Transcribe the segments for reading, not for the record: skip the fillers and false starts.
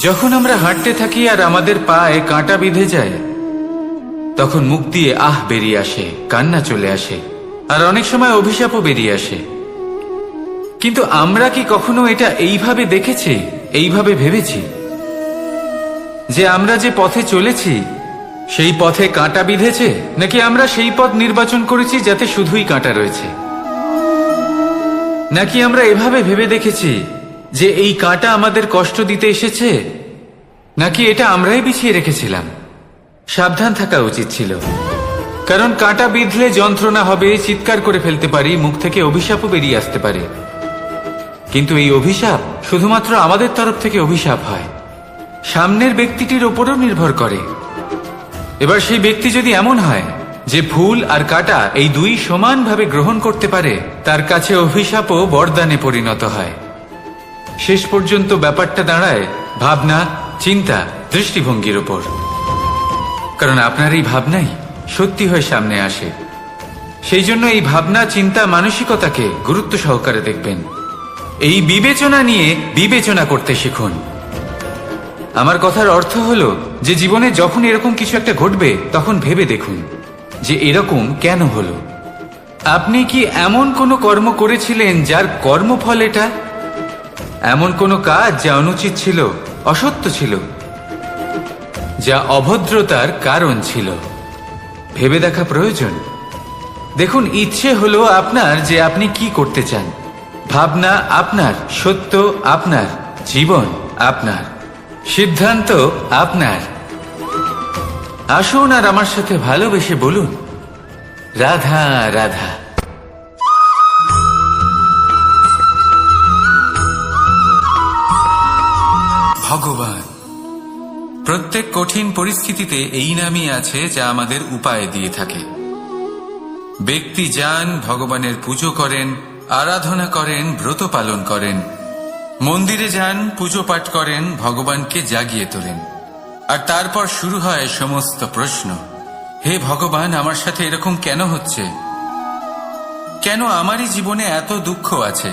যখন আমরা হাঁটতে থাকি আর আমাদের পায়ে কাঁটা বিঁধে যায়, তখন মুখ দিয়ে আহ বেরিয়ে আসে, কান্না চলে আসে, আর অনেক সময় অভিশাপও বেরিয়ে আসে। কিন্তু আমরা কি কখনো এটা এইভাবে দেখেছি, এইভাবে ভেবেছি যে আমরা যে পথে চলেছি সেই পথে কাঁটা বিঁধেছে, নাকি আমরা সেই পথ নির্বাচন করেছি যাতে শুধুই কাঁটা রয়েছে? নাকি আমরা এভাবে ভেবে দেখেছি যে এই কাঁটা আমাদের কষ্ট দিতে এসেছে, নাকি এটা আমরাই বিছিয়ে রেখেছিলাম? সাবধান থাকা উচিত ছিল, কারণ কাঁটা বিঁধলে যন্ত্রণা হবে, চিৎকার করে ফেলতে পারি, মুখ থেকে অভিশাপও বেরিয়ে আসতে পারে। কিন্তু এই অভিশাপ শুধুমাত্র আমাদের তরফ থেকে অভিশাপ হয়, সামনের ব্যক্তিটির ওপরও নির্ভর করে। এবার সেই ব্যক্তি যদি এমন হয় যে ফুল আর কাঁটা এই দুই সমানভাবে গ্রহণ করতে পারে, তার কাছে অভিশাপও বরদানে পরিণত হয়। শেষ পর্যন্ত ব্যাপারটা দাঁড়ায় ভাবনা, চিন্তা, দৃষ্টিভঙ্গির ওপর। কারণ আপনার এই ভাবনাই সত্যি হয়ে সামনে আসে। সেই জন্য এই ভাবনা, চিন্তা, মানসিকতাকে গুরুত্ব সহকারে দেখবেন। এই বিবেচনা নিয়ে বিবেচনা করতে শিখুন। আমার কথার অর্থ হলো যে জীবনে যখন এরকম কিছু একটা ঘটবে, তখন ভেবে দেখুন যে এরকম কেন হলো। আপনি কি এমন কোনো কর্ম করেছিলেন যার কর্মফল এটা? এমন কোনো কাজ যা অনুচিত ছিল, অসত্য ছিল, যা অভদ্রতার কারণ ছিল? ভেবে দেখা প্রয়োজন। দেখুন, ইচ্ছে হলো আপনার যে আপনি কি করতে চান, ভাবনা আপনার, সত্য আপনার, জীবন আপনার, সিদ্ধান্ত আপনার। আসুন আর আমার সাথে ভালোবেসে বলুন, রাধা রাধা। ভগবান প্রত্যেক কঠিন পরিস্থিতিতে এই নামই আছে যা আমাদের উপায় দিয়ে থাকে। ব্যক্তি যান, ভগবানের পুজো করেন, আরাধনা করেন, ব্রত পালন করেন, মন্দিরে যান, পুজো পাঠ করেন, ভগবানকে জাগিয়ে তোলেন। আর তারপর শুরু হয় সমস্ত প্রশ্ন। হে ভগবান, আমার সাথে এরকম কেন হচ্ছে? কেন আমারই জীবনে এত দুঃখ আছে?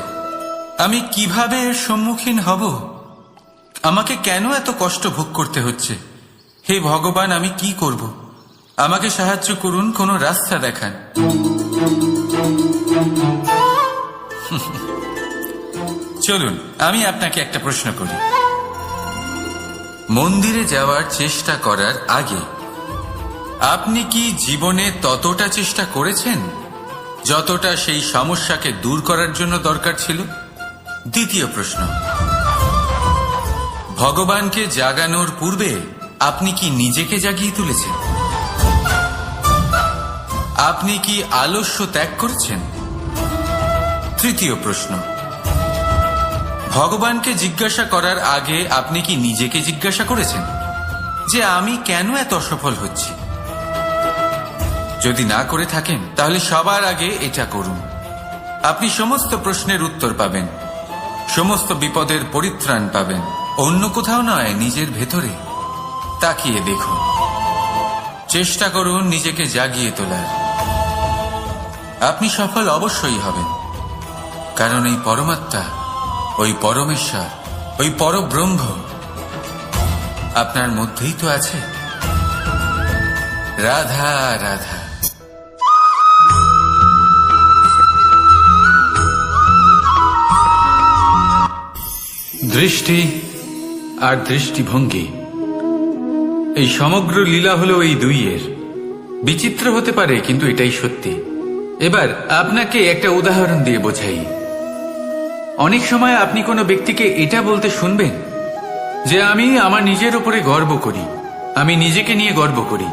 আমি কিভাবে এর সম্মুখীন হব? আমাকে কেন এত কষ্ট ভোগ করতে হচ্ছে? হে ভগবান, আমি কি করব? আমাকে সাহায্য করুন, কোনো রাস্তা দেখান। চলুন আমি আপনাকে একটা প্রশ্ন করি। মন্দিরে যাওয়ার চেষ্টা করার আগে আপনি কি জীবনে ততটা চেষ্টা করেছেন যতটা সেই সমস্যাকে দূর করার জন্য দরকার ছিল? দ্বিতীয় প্রশ্ন, ভগবানকে জাগানোর পূর্বে আপনি কি নিজেকে জাগিয়ে তুলেছেন? আপনি কি আলস্য ত্যাগ করেছেন? তৃতীয় প্রশ্ন, ভগবানকে জিজ্ঞাসা করার আগে আপনি কি নিজেকে জিজ্ঞাসা করেছেন যে আমি কেন এত অসফল হচ্ছি? যদি না করে থাকেন, তাহলে সবার আগে এটা করুন। আপনি সমস্ত প্রশ্নের উত্তর পাবেন, সমস্ত বিপদের পরিত্রাণ পাবেন। অন্য কোথাও নয়, নিজের ভেতরে তাকিয়ে দেখুন। চেষ্টা করুন নিজেকে জাগিয়ে তোলার। আপনি সফল অবশ্যই হবেন, কারণ এই পরমাত্মা, ওই পরমেশ্বর, ওই পরব্রহ্ম আপনার মধ্যেই তো আছে। রাধা রাধা। দৃষ্টি আর দৃষ্টিভঙ্গি, এই সমগ্র লীলা হলো এই দুইয়ের। বিচিত্র হতে পারে, কিন্তু এটাই সত্যি। এবার আপনাকে একটা উদাহরণ দিয়ে বোঝাই। অনেক সময় আপনি কোনো ব্যক্তিকে এটা বলতে শুনবেন যে আমি আমার নিজের উপরে গর্ব করি, আমি নিজেকে নিয়ে গর্ব করি,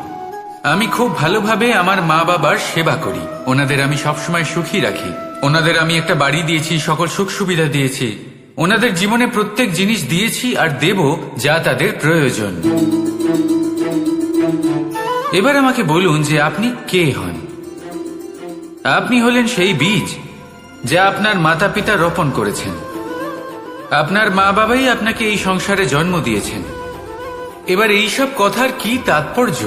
আমি খুব ভালোভাবে আমার মা বাবার সেবা করি, ওনাদের আমি সবসময় সুখী রাখি, ওনাদের আমি একটা বাড়ি দিয়েছি, সকল সুখ সুবিধা দিয়েছি, ওনাদের জীবনে প্রত্যেক জিনিস দিয়েছি আর দেব যা তাদের প্রয়োজন। এবার আমাকে বলুন যে আপনি কে হন? আপনি হলেন সেই বীজ যা আপনার মাতা পিতা রোপণ করেছেন। আপনার মা বাবাই আপনাকে এই সংসারে জন্ম দিয়েছেন। এবার এইসব কথার কি তাৎপর্য?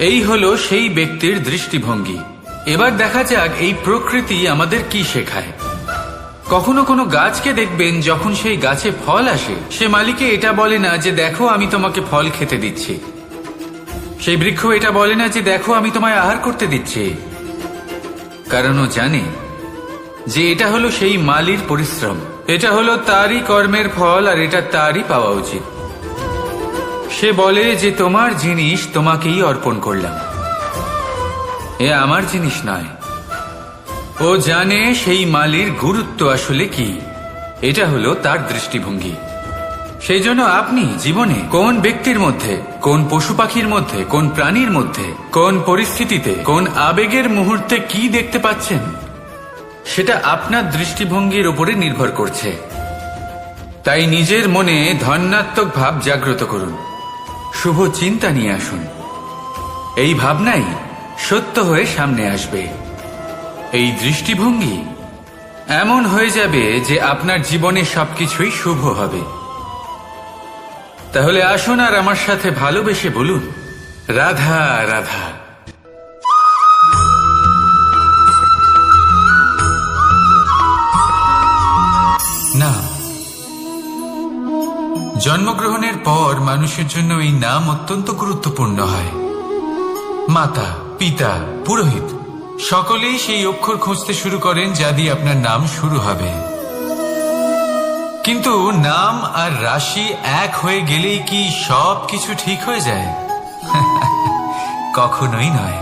এই হলো সেই ব্যক্তির দৃষ্টিভঙ্গি। এবার দেখা যাক এই প্রকৃতি আমাদের কি শেখায়। কখনো কোনো গাছকে দেখবেন, যখন সেই গাছে ফল আসে, সে মালিকে এটা বলে না যে দেখো আমি তোমাকে ফল খেতে দিচ্ছি। সেই বৃক্ষ এটা বলে না যে দেখো আমি তোমায় আহার করতে দিচ্ছি, কারণ ও জানে যে এটা হলো সেই মালির পরিশ্রম, এটা হলো তারই কর্মের ফল, আর এটা তারই পাওয়া উচিত। সে বলে যে তোমার জিনিস তোমাকেই অর্পণ করলাম, এ আমার জিনিস নয়। ও জানে সেই মালির গুরুত্ব আসলে কি, এটা হলো তার দৃষ্টিভঙ্গি। সেই জন্য আপনি জীবনে কোন ব্যক্তির মধ্যে, কোন পশু পাখির মধ্যে, কোন প্রাণীর মধ্যে, কোন পরিস্থিতিতে, কোন আবেগের মুহূর্তে কি দেখতে পাচ্ছেন, সেটা আপনার দৃষ্টিভঙ্গির উপরে নির্ভর করছে। তাই নিজের মনে ধনাত্মক ভাব জাগ্রত করুন, শুভ চিন্তা নিয়ে আসুন। এই ভাবনাই সত্য হয়ে সামনে আসবে। এই দৃষ্টিভঙ্গি এমন হয়ে যাবে যে আপনার জীবনে সবকিছুই শুভ হবে। তাহলে আসুন আর আমার সাথে ভালোবেসে বলুন, রাধা রাধা। না, জন্মগ্রহণের পর মানুষের জন্য এই নাম অত্যন্ত গুরুত্বপূর্ণ হয়। মাতা, পিতা, পুরোহিত সকলেই সেই অক্ষর খুঁজতে শুরু করেন যা দিয়ে আপনার নাম শুরু হবে। কিন্তু নাম আর রাশি এক হয়ে গেলেই কি সব কিছু ঠিক হয়ে যায়? কখনোই নয়,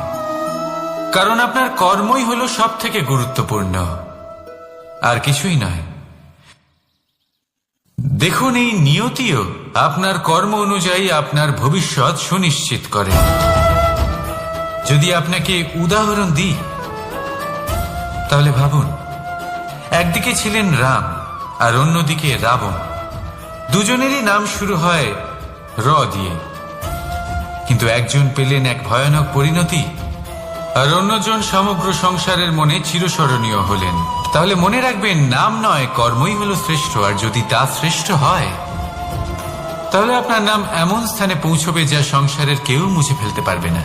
কারণ আপনার কর্মই হলো সব থেকে গুরুত্বপূর্ণ, আর কিছুই নয়। দেখুন, এই নিয়তিও আপনার কর্ম অনুযায়ী আপনার ভবিষ্যৎ সুনিশ্চিত করে। যদি আপনাকে উদাহরণ দিই, তাহলে ভাবুন, একদিকে ছিলেন রাম আর অন্যদিকে রাবণ। দুজনেরই নাম শুরু হয় র দিয়ে, কিন্তু একজন পেলেন এক ভয়ানক পরিণতি, আর অন্যজন সমগ্র সংসারের মনে চিরস্মরণীয় হলেন। তাহলে মনে রাখবেন, নাম নয়, কর্মই হলো শ্রেষ্ঠ। আর যদি তা শ্রেষ্ঠ হয়, তাহলে আপনার নাম এমন স্থানে পৌঁছবে যা সংসারের কেউ মুছে ফেলতে পারবে না।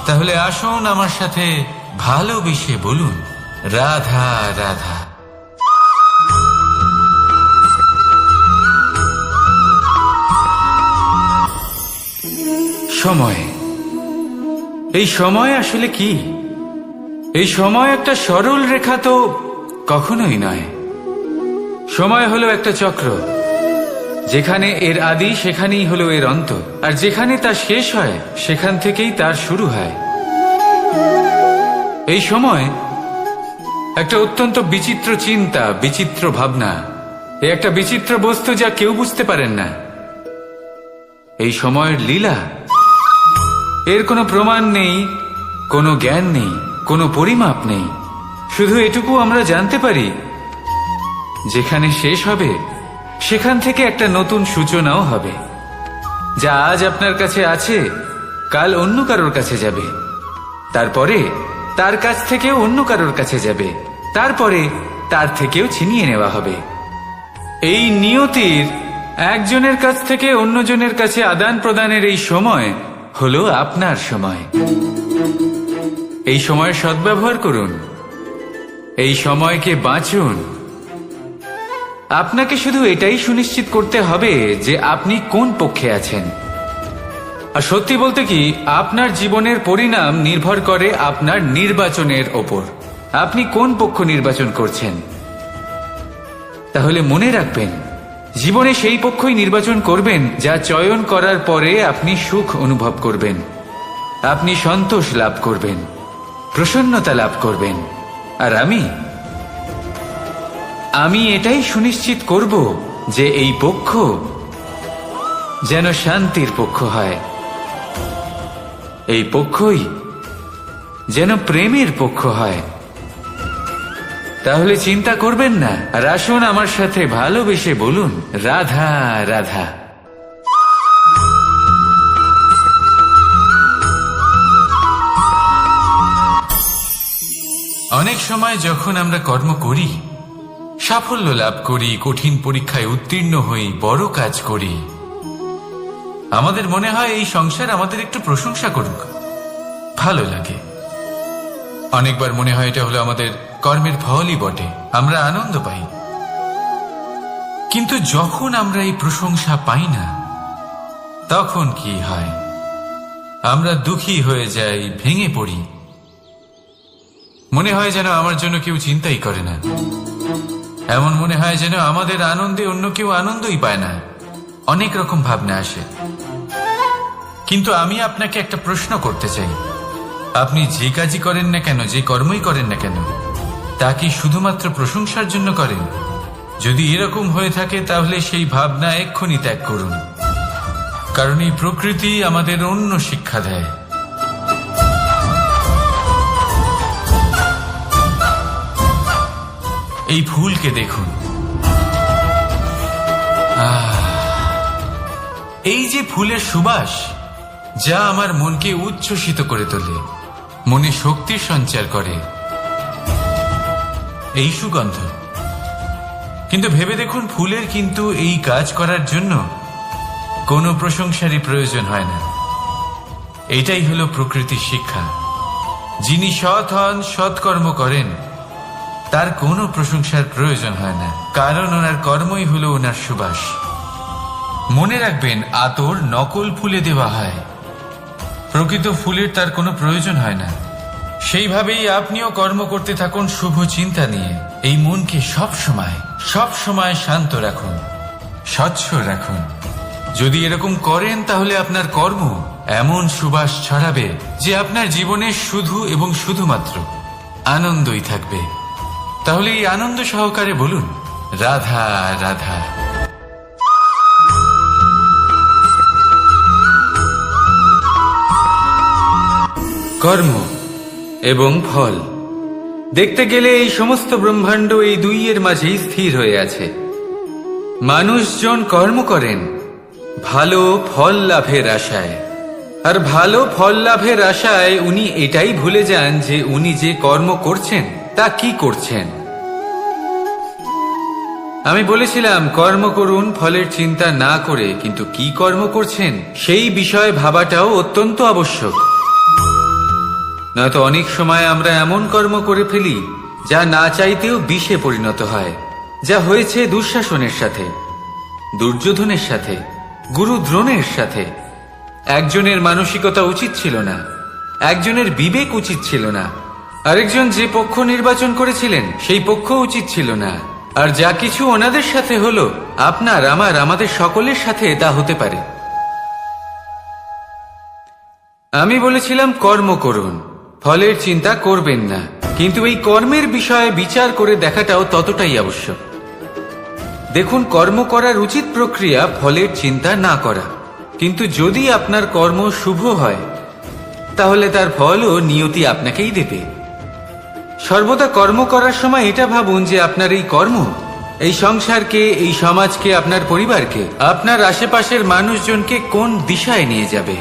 তাহলে আসুন আমার সাথে ভালোবেসে বলুন, রাধা রাধা। সময়, এই সময় আসলে কি? এই সময় একটা সরল রেখা তো কখনোই নয়। সময় হলো একটা চক্র, যেখানে এর আদি সেখানেই হলো এর অন্ত, আর যেখানে তা শেষ হয় সেখান থেকেই তার শুরু হয়। এই সময় একটা অত্যন্ত বিচিত্র চিন্তা, বিচিত্র ভাবনা, এ একটা বিচিত্র বস্তু যা কেউ বুঝতে পারেন না। এই সময়ের লীলা, এর কোনো প্রমাণ নেই, কোনো জ্ঞান নেই, কোনো পরিমাপ নেই। শুধু এটুকু আমরা জানতে পারি, যেখানে শেষ হবে সেখান থেকে একটা নতুন সূচনাও হবে। যা আজ আপনার কাছে আছে, কাল অন্য কারোর কাছে যাবে, তারপরে তার কাছ থেকে অন্য কারোর কাছে যাবে, তারপরে তার থেকেও ছিনিয়ে নেওয়া হবে। এই নিয়তির একজনের কাছ থেকে অন্যজনের কাছে আদান প্রদানের এই সময় হলো আপনার সময়। এই সময়ের সদ্ব্যবহার করুন, এই সময়কে বাঁচুন। আপনাকে শুধু এটাই সুনিশ্চিত করতে হবে যে আপনি কোন পক্ষে আছেন। আর সত্যি বলতে কি, আপনার জীবনের পরিণাম নির্ভর করে আপনার নির্বাচনের ওপর। আপনি কোন পক্ষ নির্বাচন করছেন। তাহলে মনে রাখবেন, জীবনে সেই পক্ষই নির্বাচন করবেন যা চয়ন করার পরে আপনি সুখ অনুভব করবেন, আপনি সন্তোষ লাভ করবেন, প্রসন্নতা লাভ করবেন। আর আমি এটাই সুনিশ্চিত করব যে এই পক্ষ যেন শান্তির পক্ষ হয়, এই পক্ষই যেন প্রেমের পক্ষ হয়। তাহলে চিন্তা করবেন না, আর আসুন আমার সাথে ভালোবেসে বলুন, রাধা রাধা। অনেক সময় যখন আমরা কর্ম করি, সাফল্য লাভ করি, কঠিন পরীক্ষায় উত্তীর্ণ হই, বড় কাজ করি, আমাদের মনে হয় এই সংসার আমাদের একটু প্রশংসা করুক, ভালো লাগে। অনেকবার মনে হয় এটা হলো আমাদের কর্মের ফলই বটে, আমরা আনন্দ পাই। কিন্তু যখন আমরা এই প্রশংসা পাই না, তখন কি হয়? আমরা দুঃখী হয়ে যাই, ভেঙে পড়ি। মনে হয় যেন আমার জন্য কেউ চিন্তাই করে না। এমন মনে হয় যেন আমাদের আনন্দে অন্য কেউ আনন্দই পায় না। অনেক রকম ভাবনা আসে। কিন্তু আমি আপনাকে একটা প্রশ্ন করতে চাই, আপনি যে কাজই করেন না কেন, যে কর্মই করেন না কেন, তা কি শুধুমাত্র প্রশংসার জন্য করেন? যদি এরকম হয়ে থাকে তাহলে সেই ভাবনা এক্ষুনি ত্যাগ করুন, কারণ এই প্রকৃতি আমাদের অন্য শিক্ষা দেয়। এই ফুলকে দেখুন, এই যে ফুলের সুবাস, যা আমার মনকে উচ্ছ্বসিত করে তোলে, মনে শক্তির সঞ্চার করে, এই সুগন্ধ। কিন্তু ভেবে দেখুন, ফুলের কিন্তু এই কাজ করার জন্য কোনো প্রশংসারই প্রয়োজন হয় না। এটাই হলো প্রকৃতির শিক্ষা। যিনি সৎ হন, সৎকর্ম করেন, তার কোনো প্রশংসার প্রয়োজন হয় না, কারণ ওনার কর্মই হলো ওনার সুবাস। মনে রাখবেন, আতর নকল ফুলে দেওয়া হয়, প্রকৃত ফুলের তার কোনো প্রয়োজন হয় না। সেইভাবেই আপনিও কর্ম করতে থাকুন শুভ চিন্তা নিয়ে। এই মনকে সব সময় শান্ত রাখুন, স্বচ্ছ রাখুন। যদি এরকম করেন তাহলে আপনার কর্ম এমন সুবাস ছড়াবে যে আপনার জীবনে শুধু এবং শুধুমাত্র আনন্দই থাকবে। তাহলে এই আনন্দ সহকারে বলুন, রাধা রাধা। কর্ম এবং ফল দেখতে গেলে এই সমস্ত ব্রহ্মাণ্ড এই দুইয়ের মাঝেই স্থির হয়ে আছে। মানুষজন কর্ম করেন ভালো ফল লাভের আশায়, আর ভালো ফল লাভের আশায় উনি এটাই ভুলে যান যে উনি যে কর্ম করছেন তা কি করছেন। আমি বলেছিলাম কর্ম করুন ফলের চিন্তা না করে, কিন্তু কি কর্ম করছেন সেই বিষয়ে ভাবাটাও অত্যন্ত আবশ্যক। নয়তো অনেক সময় আমরা এমন কর্ম করে ফেলি যা না চাইতেও বিষে পরিণত হয়, যা হয়েছে দুঃশাসনের সাথে, দুর্যোধনের সাথে, গুরু দ্রোণের সাথে। একজনের মানসিকতা উচিত ছিল না, একজনের বিবেক উচিত ছিল না, আরেকজন যে পক্ষ নির্বাচন করেছিলেন সেই পক্ষ উচিত ছিল না। আর যা কিছু ওনাদের সাথে হলো, আপনার আমাদের সকলের সাথে তা হতে পারে। আমি বলেছিলাম কর্ম করুন, ফলের চিন্তা করবেন না, কিন্তু এই কর্মের বিষয়ে বিচার করে দেখাটাও ততটাই আবশ্যক। দেখুন, কর্ম করার উচিত প্রক্রিয়া ফলের চিন্তা না করা, কিন্তু যদি আপনার কর্ম শুভ হয় তাহলে তার ফলও নিয়তি আপনাকেই দেবে। সর্বদা কর্ম করার সময় এটা ভাবুন যে আপনার এই কর্ম এই সংসারকে, এই সমাজকে, আপনার পরিবারকে, আপনার আশেপাশের মানুষজনকে কোন দিশায় নিয়ে যাবে।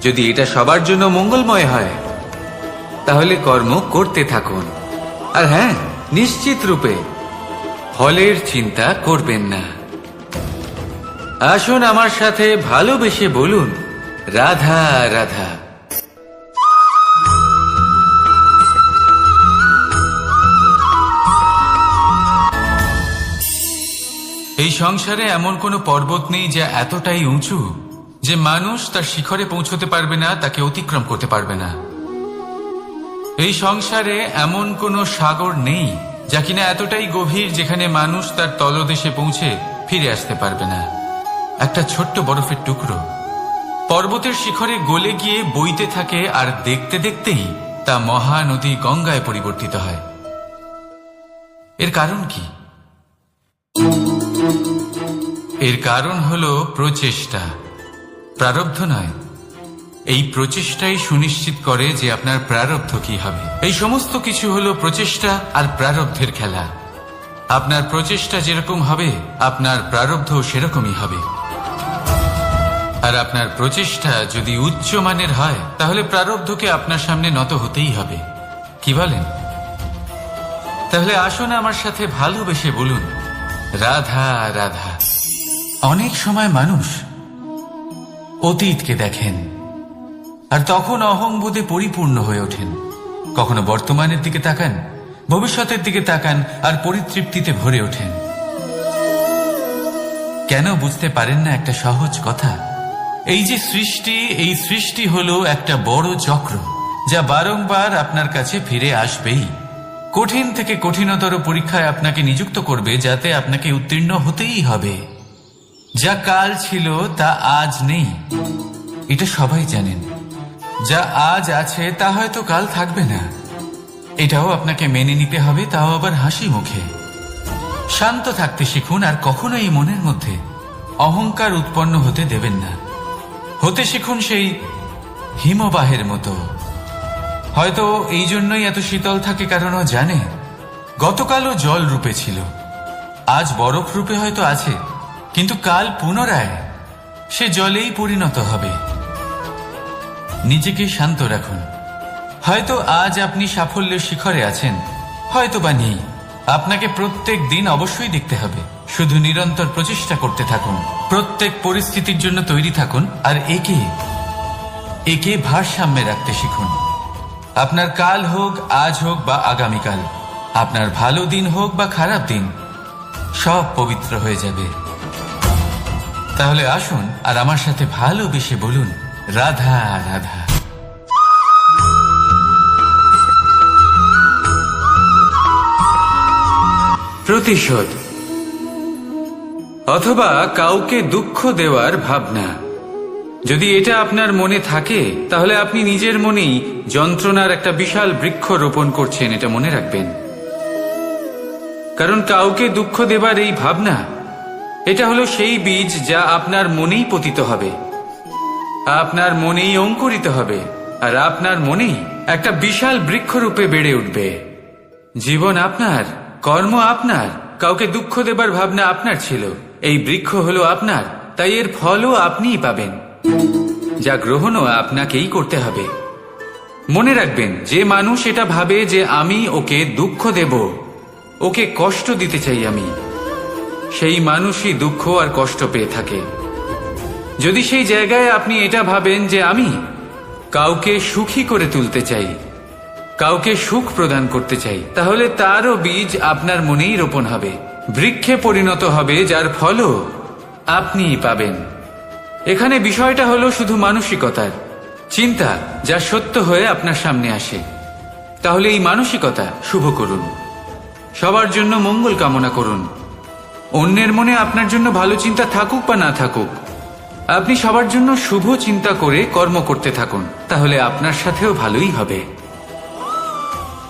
যদি এটা সবার জন্য মঙ্গলময় হয় তাহলে কর্ম করতে থাকুন। আর হ্যাঁ, নিশ্চিত রূপে ফলের চিন্তা করবেন না। আসুন আমার সাথে ভালোবেসে বলুন, রাধা রাধা। এই সংসারে এমন কোনো পর্বত নেই যা এতটাই উঁচু যে মানুষ তার শিখরে পৌঁছতে পারবে না, তাকে অতিক্রম করতে পারবে না। এই সংসারে এমন কোনো সাগর নেই যা কিনা এতটাই গভীর যেখানে মানুষ তার তলদেশে পৌঁছে ফিরে আসতে পারবে না। একটা ছোট্ট বরফের টুকরো পর্বতের শিখরে গলে গিয়ে বইতে থাকে, আর দেখতে দেখতেই তা মহানদী গঙ্গায় পরিবর্তিত হয়। এর কারণ কি? এর কারণ হলো প্রচেষ্টা, প্রারব্ধ নয়। এই প্রচেষ্টাই সুনিশ্চিত করে যে আপনার প্রারব্ধ কি হবে। এই সমস্ত কিছু হলো প্রচেষ্টা আর প্রারব্ধের খেলা। আপনার প্রচেষ্টা যেরকম হবে আপনার প্রারব্ধ সেরকমই হবে। আর আপনার প্রচেষ্টা যদি উচ্চ মানের হয় তাহলে প্রারব্ধকে আপনার সামনে নত হতেই হবে। কি বলেন? তাহলে আসুন আমার সাথে ভালোবেসে বলুন, রাধা রাধা। অনেক সময় মানুষ অতীতকে দেখেন আর তখন অহংবোধে পরিপূর্ণ হয়ে ওঠেন। কখনো বর্তমানের দিকে তাকান, ভবিষ্যতের দিকে তাকান আর পরিতৃপ্তিতে ভরে ওঠেন। কেন বুঝতে পারেন না একটা সহজ কথা? এই যে সৃষ্টি, এই সৃষ্টি হলো একটা বড় চক্র, যা বারংবার আপনার কাছে ফিরে আসবেই। কঠিন থেকে কঠিনতর পরীক্ষায় আপনাকে নিযুক্ত করবে, যাতে আপনাকে উত্তীর্ণ হতেই হবে। যা কাল ছিল তা আজ নেই, এটা সবাই জানেন। যা আজ আছে তা হয়তো কাল থাকবে না, এটাও আপনাকে মেনে নিতে হবে, তাও আবার হাসি মুখে। শান্ত থাকতে শিখুন, আর কখনো এই মনের মধ্যে অহংকার উৎপন্ন হতে দেবেন না। হতে শিখুন সেই হিমবাহের মতো। হয়তো এই জন্যই এত শীতল থাকে, কারণ ও জানে গতকালও জল রূপে ছিল, আজ বরফ রূপে হয়তো আছে, কিন্তু কাল পুনরায় সে জলেই পরিণত হবে। নিজেকে শান্ত রাখুন। হয়তো আজ আপনি সাফল্যের শিখরে আছেন, হয়তো বা নেই। আপনাকে প্রত্যেক দিন অবশ্যই দেখতে হবে। শুধু নিরন্তর প্রচেষ্টা করতে থাকুন, প্রত্যেক পরিস্থিতির জন্য তৈরি থাকুন, আর একে ভারসাম্যে রাখতে শিখুন। আপনার কাল হোক, আজ হোক বা আগামীকাল, আপনার ভালো দিন হোক বা খারাপ দিন, সব পবিত্র হয়ে যাবে। তাহলে আসুন আর আমার সাথে ভালোবেসে বলুন, রাধা রাধা। প্রতিশোধ অথবা কাউকে দুঃখ দেওয়ার ভাবনা, যদি এটা আপনার মনে থাকে, তাহলে আপনি নিজের মনেই যন্ত্রণার একটা বিশাল বৃক্ষ রোপণ করছেন, এটা মনে রাখবেন। কারণ কাউকে দুঃখ দেবার এই ভাবনা, এটা হলো সেই বীজ যা আপনার মনেই পতিত হবে, আপনার মনেই অঙ্কুরিত হবে, আর আপনার মনেই একটা বিশাল বৃক্ষরূপে বেড়ে উঠবে। জীবন আপনার, কর্ম আপনার, কাউকে দুঃখ দেবার ভাবনা আপনার ছিল, এই বৃক্ষ হলো আপনার, তাই এর ফলও আপনিই পাবেন, যা গ্রহণও আপনাকেই করতে হবে। মনে রাখবেন, যে মানুষ এটা ভাবে যে আমি ওকে দুঃখ দেব, ওকে কষ্ট দিতে চাই আমি, সেই মানুষই দুঃখ আর কষ্ট পেয়ে থাকে। যদি সেই জায়গায় আপনি এটা ভাবেন যে আমি কাউকে সুখী করে তুলতে চাই, কাউকে সুখ প্রদান করতে চাই, তাহলে তারও বীজ আপনার মনেই রোপণ হবে, বৃক্ষে পরিণত হবে, যার ফলও আপনিই পাবেন। এখানে বিষয়টা হলো শুধু মানসিকতার চিন্তা, যা সত্য হয়ে আপনার সামনে আসে। তাহলে এই মানসিকতা শুভ করুন, সবার জন্য মঙ্গল কামনা করুন। অন্যের মনে আপনার জন্য ভালো চিন্তা থাকুক বা না থাকুক, আপনি সবার জন্য শুভ চিন্তা করে কর্ম করতে থাকুন, তাহলে আপনার সাথেও ভালোই হবে।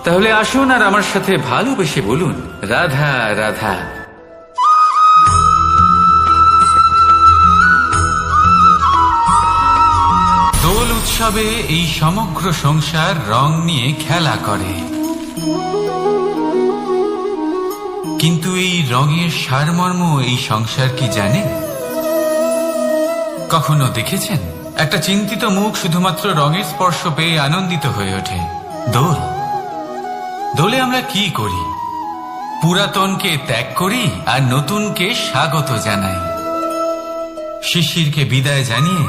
তাহলে আসুন আর আমার সাথে ভালোবেসে বলুন, রাধা রাধা। দোল উৎসবে এই সমগ্র সংসার রং নিয়ে খেলা করে, কিন্তু এই রঙের সারমর্ম এই সংসার কি জানে? কখনো দেখেছেন একটা চিন্তিত মুখ শুধুমাত্র রঙের স্পর্শ পেয়ে আনন্দিত হয়ে ওঠে? দোলে আমরা কি করি? পুরাতনকে ত্যাগ করি আর নতুনকে স্বাগত জানাই। শিশিরকে বিদায় জানিয়ে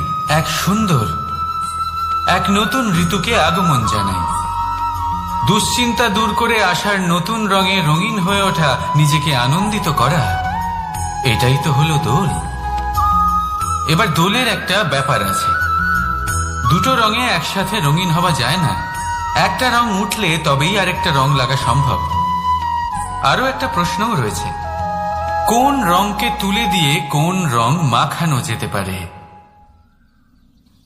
এক নতুন ঋতুকে আগমন জানাই। দুশ্চিন্তা দূর করে আসার নতুন রঙে রঙিন হয়ে ওঠা, নিজেকে আনন্দিত করা, এটাই তো হলো দোল। এবার দোলের একটা ব্যাপার আছে, দুটো রঙে একসাথে রঙিন হওয়া যায় না। একটা রং উঠলে তবেই আরেকটা রং লাগা সম্ভব। আরো একটা প্রশ্নও রয়েছে, কোন রংকে তুলে দিয়ে কোন রং মাখানো যেতে পারে?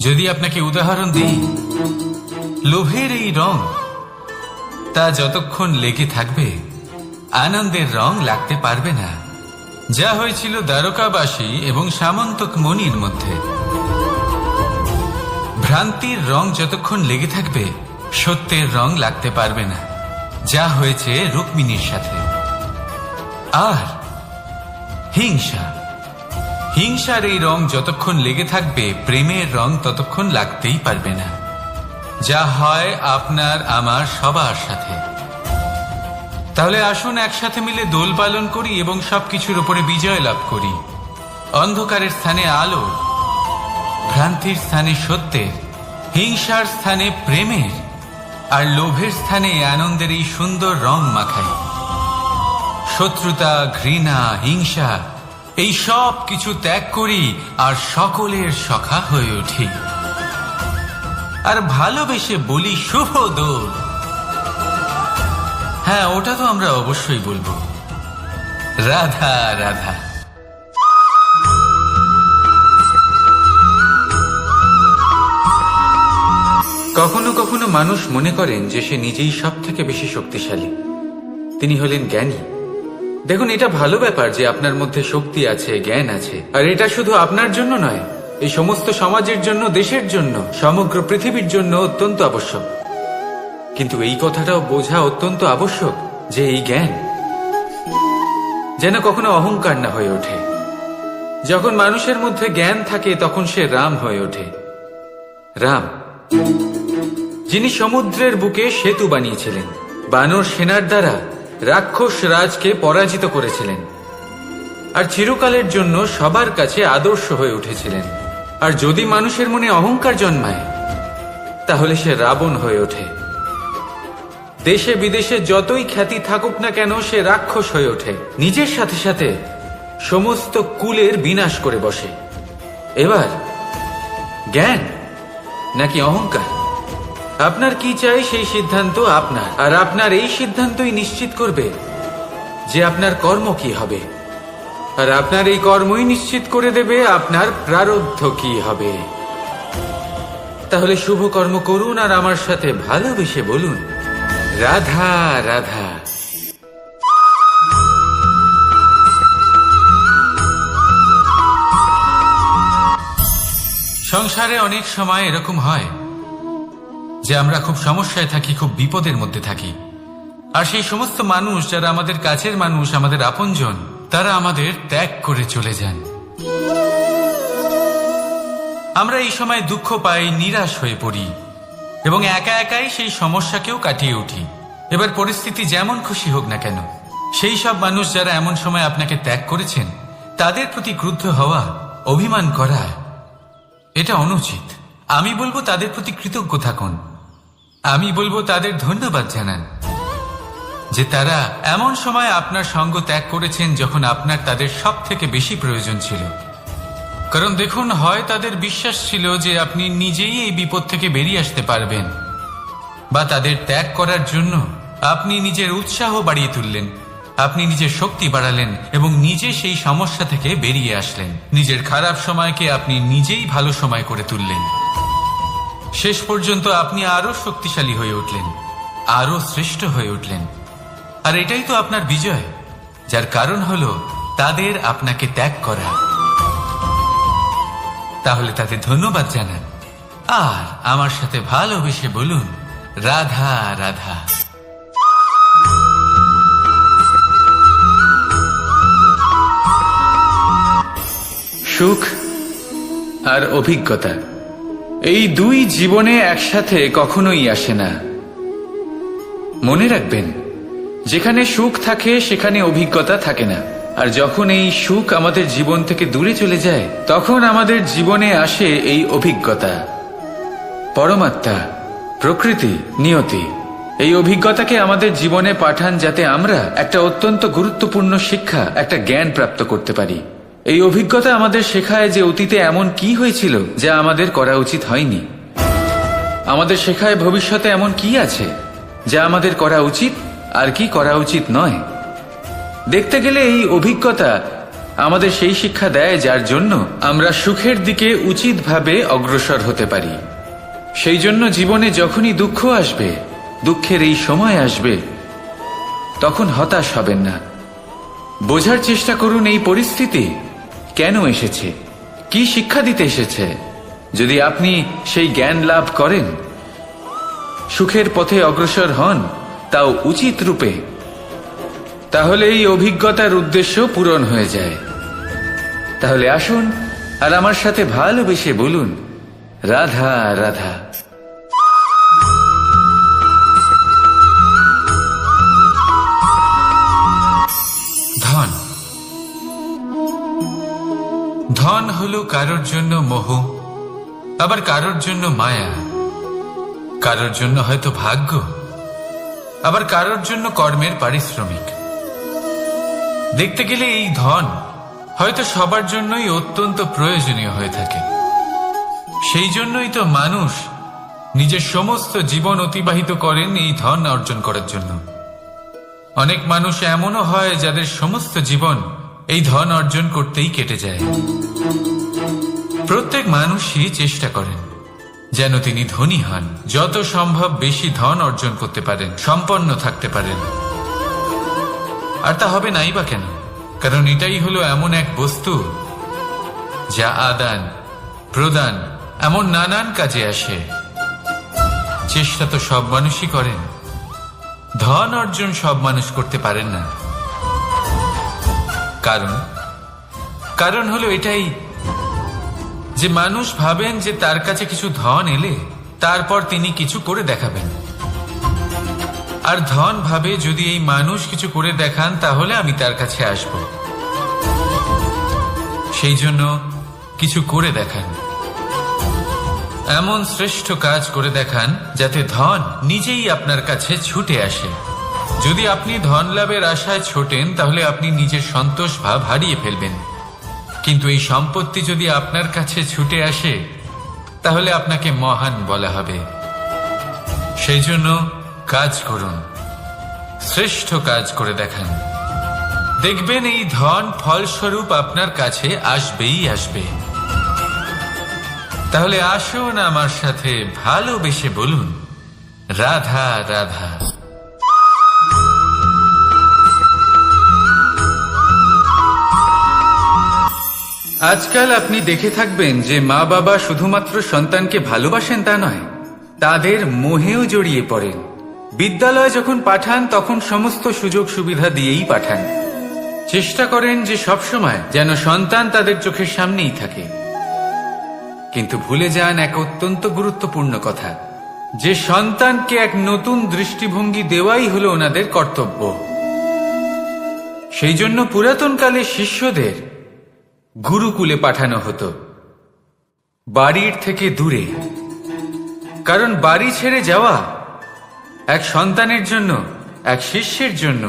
যদি আপনাকে উদাহরণ দিই, লোভের এই রং, তা যতক্ষণ লেগে থাকবে আনন্দের রং লাগতে পারবে না, যা হয়েছিল দ্বারকাবাসী এবং সামন্তক মণির মধ্যে। ভ্রান্তির রং যতক্ষণ লেগে থাকবে সত্যের রং লাগতে পারবে না, যা হয়েছে রুক্মিণীর সাথে। আর হিংসার এই রং যতক্ষণ লেগে থাকবে প্রেমের রং ততক্ষণ লাগতেই পারবে না, যা হয় আপনার আমার সবার সাথে। তাহলে আসুন একসাথে মিলে দোল পালন করি এবং সবকিছুর উপরে বিজয় লাভ করি। অন্ধকারের স্থানে আলো, ভ্রান্তির স্থানে সত্যের, হিংসার স্থানে প্রেমের, আর লোভের স্থানে আনন্দের এই সুন্দর রং মাখাই। শত্রুতা, ঘৃণা, হিংসা এই সব কিছু ত্যাগ করি আর সকলের সখা হয়ে উঠি। আর ভালোবেসে বলি শুভ দোল। হ্যাঁ, ওটা তো আমরা অবশ্যই বলবো, রাধা রাধা। কখনো কখনো মানুষ মনে করেন যে সে নিজেই সব থেকে বেশি শক্তিশালী, তিনি হলেন জ্ঞানী। দেখুন, এটা ভালো ব্যাপার যে আপনার মধ্যে শক্তি আছে, জ্ঞান আছে, আর এটা শুধু আপনার জন্য নয়, এই সমস্ত সমাজের জন্য, দেশের জন্য, সমগ্র পৃথিবীর জন্য অত্যন্ত আবশ্যক। কিন্তু এই কথাটাও বোঝা অত্যন্ত আবশ্যক যে এই জ্ঞান যেন কখনো অহংকার না হয়ে ওঠে। যখন মানুষের মধ্যে জ্ঞান থাকে তখন সে রাম হয়ে ওঠে। রাম, যিনি সমুদ্রের বুকে সেতু বানিয়েছিলেন, বানর সেনার দ্বারা রাক্ষস রাজকে পরাজিত করেছিলেন, আর চিরকালের জন্য সবার কাছে আদর্শ হয়ে উঠেছিলেন। আর যদি মানুষের মনে অহংকার জন্মায় তাহলে সে রাবণ হয়ে ওঠে। দেশে বিদেশে যতই খ্যাতি থাকুক না কেন, সে রাক্ষস হয়ে ওঠে, নিজের সাথে সাথে সমস্ত কুলের বিনাশ করে বসে। এবার জ্ঞান নাকি অহংকার, আপনার কি চাই সেই সিদ্ধান্ত আপনার, আর আপনার এই সিদ্ধান্তই নিশ্চিত করবে যে আপনার কর্ম কি হবে, আর আপনার এই কর্মই নিশ্চিত করে দেবে আপনার প্রারব্ধ কি হবে। তাহলে শুভ কর্ম করুন আর আমার সাথে ভালোবেসে বলুন, রাধা রাধা। সংসারে অনেক সময় এরকম হয় যে আমরা খুব সমস্যায় থাকি, খুব বিপদের মধ্যে থাকি, আর সেই সমস্ত মানুষ যারা আমাদের কাছের মানুষ, আমাদের আপনজন, তারা আমাদের ত্যাগ করে চলে যান। আমরা এই সময় দুঃখ পাই, নিরাশ হয়ে পড়ি এবং একা একাই সেই সমস্যাকেও কাটিয়ে উঠি। এবার পরিস্থিতি যেমন খুশি হোক না কেন, সেই সব মানুষ যারা এমন সময় আপনাকে ত্যাগ করেছেন তাদের প্রতি ক্রুদ্ধ হওয়া, অভিমান করা, এটা অনুচিত। আমি বলবো তাদের প্রতি কৃতজ্ঞ থাকুন। আমি বলবো তাদের ধন্যবাদ জানান যে তারা এমন সময় আপনার সঙ্গ ত্যাগ করেছেন যখন আপনার তাদের সব থেকে বেশি প্রয়োজন ছিল। কারণ দেখুন, হয় তাদের বিশ্বাস ছিল যে আপনি নিজেই এই বিপদ থেকে বেরিয়ে আসতে পারবেন, বা তাদের ত্যাগ করার জন্য আপনি নিজের উৎসাহ বাড়িয়ে তুললেন, আপনি নিজের শক্তি বাড়ালেন এবং নিজে সেই সমস্যা থেকে বেরিয়ে আসলেন। নিজের খারাপ সময়কে আপনি নিজেই ভালো সময় করে তুললেন। শেষ পর্যন্ত আপনি আরো শক্তিশালী হয়ে উঠলেন, আরো শ্রেষ্ঠ হয়ে উঠলেন। আর এটাই তো আপনার বিজয়, যার কারণ হলো তাদের আপনাকে ত্যাগ করা। তাহলে তাদের ধন্যবাদ জানান আর আমার সাথে ভালোবেসে বলুন, রাধা রাধা। সুখ আর অভিজ্ঞতা, এই দুই জীবনে একসাথে কখনোই আসে না। মনে রাখবেন, যেখানে সুখ থাকে সেখানে অভিজ্ঞতা থাকে না। আর যখন এই সুখ আমাদের জীবন থেকে দূরে চলে যায়, তখন আমাদের জীবনে আসে এই অভিজ্ঞতা। পরমাত্মা, প্রকৃতি, নিয়তি এই অভিজ্ঞতাকে আমাদের জীবনে পাঠান যাতে আমরা একটা অত্যন্ত গুরুত্বপূর্ণ শিক্ষা, একটা জ্ঞান প্রাপ্ত করতে পারি। এই অভিজ্ঞতা আমাদের শেখায় যে অতীতে এমন কি হয়েছিল যা আমাদের করা উচিত হয়নি। আমাদের শেখায় ভবিষ্যতে এমন কি আছে যা আমাদের করা উচিত আর কি করা উচিত নয়। দেখতে গেলে এই অভিজ্ঞতা আমাদের সেই শিক্ষা দেয় যার জন্য আমরা সুখের দিকে উচিতভাবে অগ্রসর হতে পারি। সেই জন্য জীবনে যখনই দুঃখ আসবে, দুঃখের এই সময় আসবে, তখন হতাশ হবেন না। বোঝার চেষ্টা করুন এই পরিস্থিতি কেন এসেছে, কি শিক্ষা দিতে এসেছে। যদি আপনি সেই জ্ঞান লাভ করেন, সুখের পথে অগ্রসর হন, তাও উচিত রূপে, তাহলে এই অভিজ্ঞতার উদ্দেশ্য পূরণ হয়ে যায়। তাহলে আসুন আর আমার সাথে ভালোবেসে বলুন, রাধা রাধা। ধন, ধন হলো কারোর জন্য মোহ, আবার কারোর জন্য মায়া। কারোর জন্য হয়তো ভাগ্য, আবার কারোর জন্য কর্মের পারিশ্রমিক। দেখতে গেলে এই ধন হয়তো সবার জন্যই অত্যন্ত প্রয়োজনীয় হয়ে থাকে। সেই জন্যই তো মানুষ নিজের সমস্ত জীবন অতিবাহিত করেন এই ধন অর্জন করার জন্য। অনেক মানুষ এমনও হয় যাদের সমস্ত জীবন এই ধন অর্জন করতেই কেটে যায়। প্রত্যেক মানুষই চেষ্টা করেন যেন তিনি ধনী হন, যত সম্ভব বেশি ধন অর্জন করতে পারেন, সম্পন্ন থাকতে পারেন। আর তা হবে নাই বা কেন? কারণ এটাই হলো এমন এক বস্তু যা আদান প্রদান এমন নানান কাজে আসে। চেষ্টা তো সব মানুষই করেন, ধন অর্জন সব মানুষ করতে পারেন না। কারণ হলো এটাই যে মানুষ ভাবেন যে তার কাছে কিছু ধন এলে তারপর তিনি কিছু করে দেখাবেন, আর ধন ভাবে যদি এই মানুষ কিছু করে দেখান তাহলে আমি তার কাছে আসব। সেই জন্য কিছু করে দেখান, এমন শ্রেষ্ঠ কাজ করে দেখান যাতে ধন নিজেই আপনার কাছে ছুটে আসে। যদি আপনি ধন লাভের আশায় ছোটেন তাহলে আপনি নিজের সন্তোষ ভাব হারিয়ে ফেলবেন। কিন্তু এই সম্পত্তি যদি আপনার কাছে ছুটে আসে তাহলে আপনাকে মহান বলা হবে। সেই জন্য কাজ করুন, শ্রেষ্ঠ কাজ করে দেখান, দেখবেন এই ধন ফলস্বরূপ আপনার কাছে আসবেই আসবে। তাহলে আসুন আমার সাথে ভালোবেসে বলুন, রাধা রাধা। আজকাল আপনি দেখে থাকবেন যে মা বাবা শুধুমাত্র সন্তানকে ভালোবাসেন তা নয়, তাদের মোহেও জড়িয়ে পড়েন। বিদ্যালয়ে যখন পাঠান তখন সমস্ত সুযোগ সুবিধা দিয়েই পাঠান। চেষ্টা করেন যে সবসময় যেন সন্তান তাদের চোখের সামনেই থাকে। কিন্তু ভুলে যান এক অত্যন্ত গুরুত্বপূর্ণ কথা, যে সন্তানকে এক নতুন দৃষ্টিভঙ্গি দেওয়াই হলো ওনাদের কর্তব্য। সেই জন্য পুরাতনকালে শিষ্যদের গুরুকুলে পাঠানো হতো, বাড়ির থেকে দূরে। কারণ বাড়ি ছেড়ে যাওয়া এক সন্তানের জন্য, এক শিষ্যের জন্য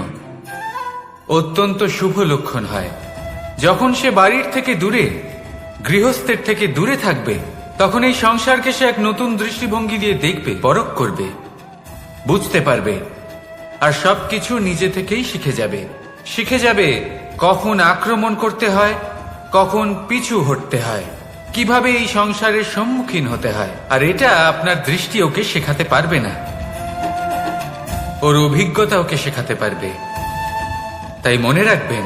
অত্যন্ত শুভ লক্ষণ হয়। যখন সে বাড়ির থেকে দূরে, গৃহস্থের থেকে দূরে থাকবে, তখন এই সংসারকে সে এক নতুন দৃষ্টিভঙ্গি দিয়ে দেখবে, পরখ করবে, বুঝতে পারবে, আর সবকিছু নিজে থেকেই শিখে যাবে কখন আক্রমণ করতে হয়, কখন পিছু হটতে হয়, কিভাবে এই সংসারের সম্মুখীন হতে হয়। আর এটা আপনার দৃষ্টি ওকে শেখাতে পারবে না, ওর অভিজ্ঞতা ওকে শেখাতে পারবে। তাই মনে রাখবেন,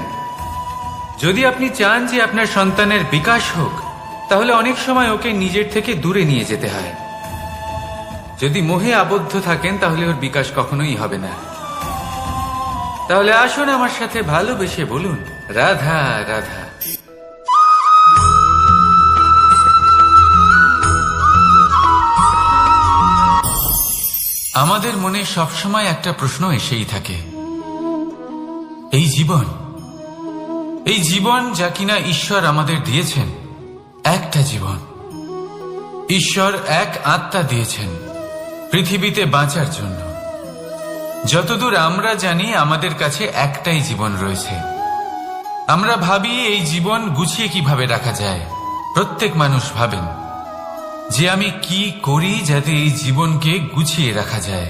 যদি আপনি চান যে আপনার সন্তানের বিকাশ হোক, তাহলে অনেক সময় ওকে নিজের থেকে দূরে নিয়ে যেতে হয়। যদি মোহে আবদ্ধ থাকেন তাহলে ওর বিকাশ কখনোই হবে না। তাহলে আসুন আমার সাথে ভালোবেসে বলুন, রাধা রাধা। আমাদের মনে সবসময় একটা প্রশ্ন এসেই থাকে, এই জীবন যা কিনা ঈশ্বর আমাদের দিয়েছেন, একটা জীবন। ঈশ্বর এক আত্মা দিয়েছেন পৃথিবীতে বাঁচার জন্য। যতদূর আমরা জানি আমাদের কাছে একটাই জীবন রয়েছে। আমরা ভাবি এই জীবন গুছিয়ে কিভাবে রাখা যায়। প্রত্যেক মানুষ ভাবেন যে আমি কি করি যাতে এই জীবনকে গুছিয়ে রাখা যায়,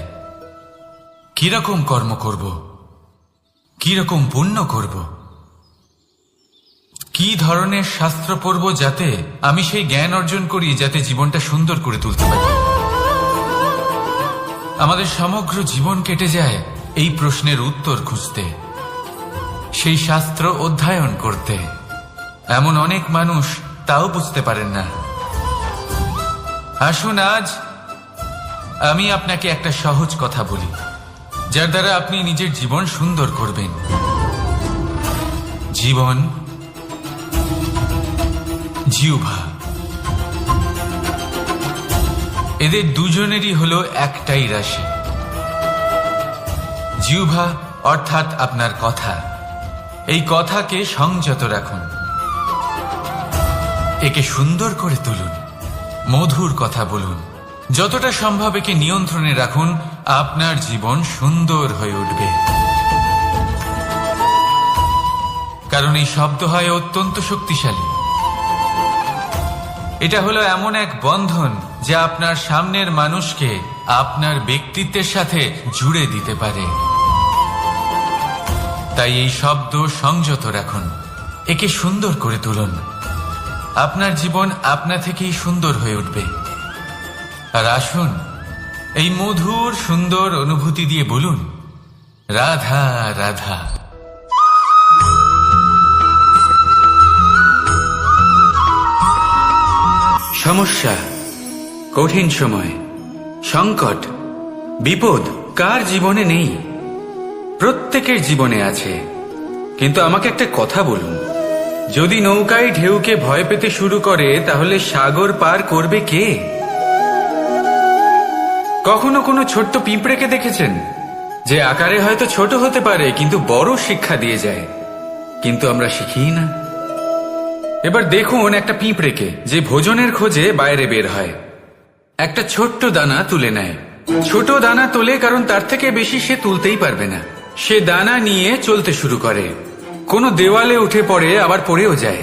কিরকম কর্ম করব, কিরকম পুণ্য করব, কি ধরনের শাস্ত্র পড়ব যাতে আমি সেই জ্ঞান অর্জন করি যাতে জীবনটা সুন্দর করে তুলতে পারি। আমাদের সমগ্র জীবন কেটে যায় এই প্রশ্নের উত্তর খুঁজতে, সেই শাস্ত্র অধ্যয়ন করতে। এমন অনেক মানুষ তাও বুঝতে পারেন না। আসুন আজ আমি আপনাকে একটা সহজ কথা বলি, যার দ্বারা আপনি নিজের জীবন সুন্দর করবেন। জীবন, জিহ্বা, এদের দুজনেরই হলো একটাই রাশি। জিহ্বা অর্থাৎ আপনার কথা, এই কথাকে সংযত রাখুন, একে সুন্দর করে তুলুন, মধুর কথা বলুন, যতটা সম্ভব একে নিয়ন্ত্রণে রাখুন, আপনার জীবন সুন্দর হয়ে উঠবে। কারণ এই শব্দ হয় অত্যন্ত শক্তিশালী। এটা হলো এমন এক বন্ধন যা আপনার সামনের মানুষকে আপনার ব্যক্তিত্বের সাথে জুড়ে দিতে পারে। তাই এই শব্দ সংযত রাখুন, একে সুন্দর করে তুলুন। আপনার জীবন আপনা থেকেই সুন্দর হয়ে উঠবে। আর আসুন, এই মধুর সুন্দর অনুভূতি দিয়ে বলুন, রাধা রাধা। সমস্যা, কঠিন সময়, সংকট, বিপদ কার জীবনে নেই? প্রত্যেকের জীবনে আছে। কিন্তু আমাকে একটা কথা বলুন, যদি নৌকায় ঢেউকে ভয় পেতে শুরু করে, তাহলে সাগর পার করবে কে? কখনো কোনো ছোট্ট পিঁপড়েকে দেখেছেন, যে আকারে হয়তো ছোট হতে পারে কিন্তু বড় শিক্ষা দিয়ে যায়? কিন্তু আমরা শিখি না। এবার দেখুন একটা পিঁপড়েকে, যে ভোজনের খোঁজে বাইরে বের হয়, একটা ছোট্ট দানা তুলে নেয়। ছোট দানা তোলে কারণ তার থেকে বেশি সে তুলতেই পারবে না। সে দানা নিয়ে চলতে শুরু করে, কোনো দেওয়ালে উঠে পড়ে, আবার পড়েও যায়।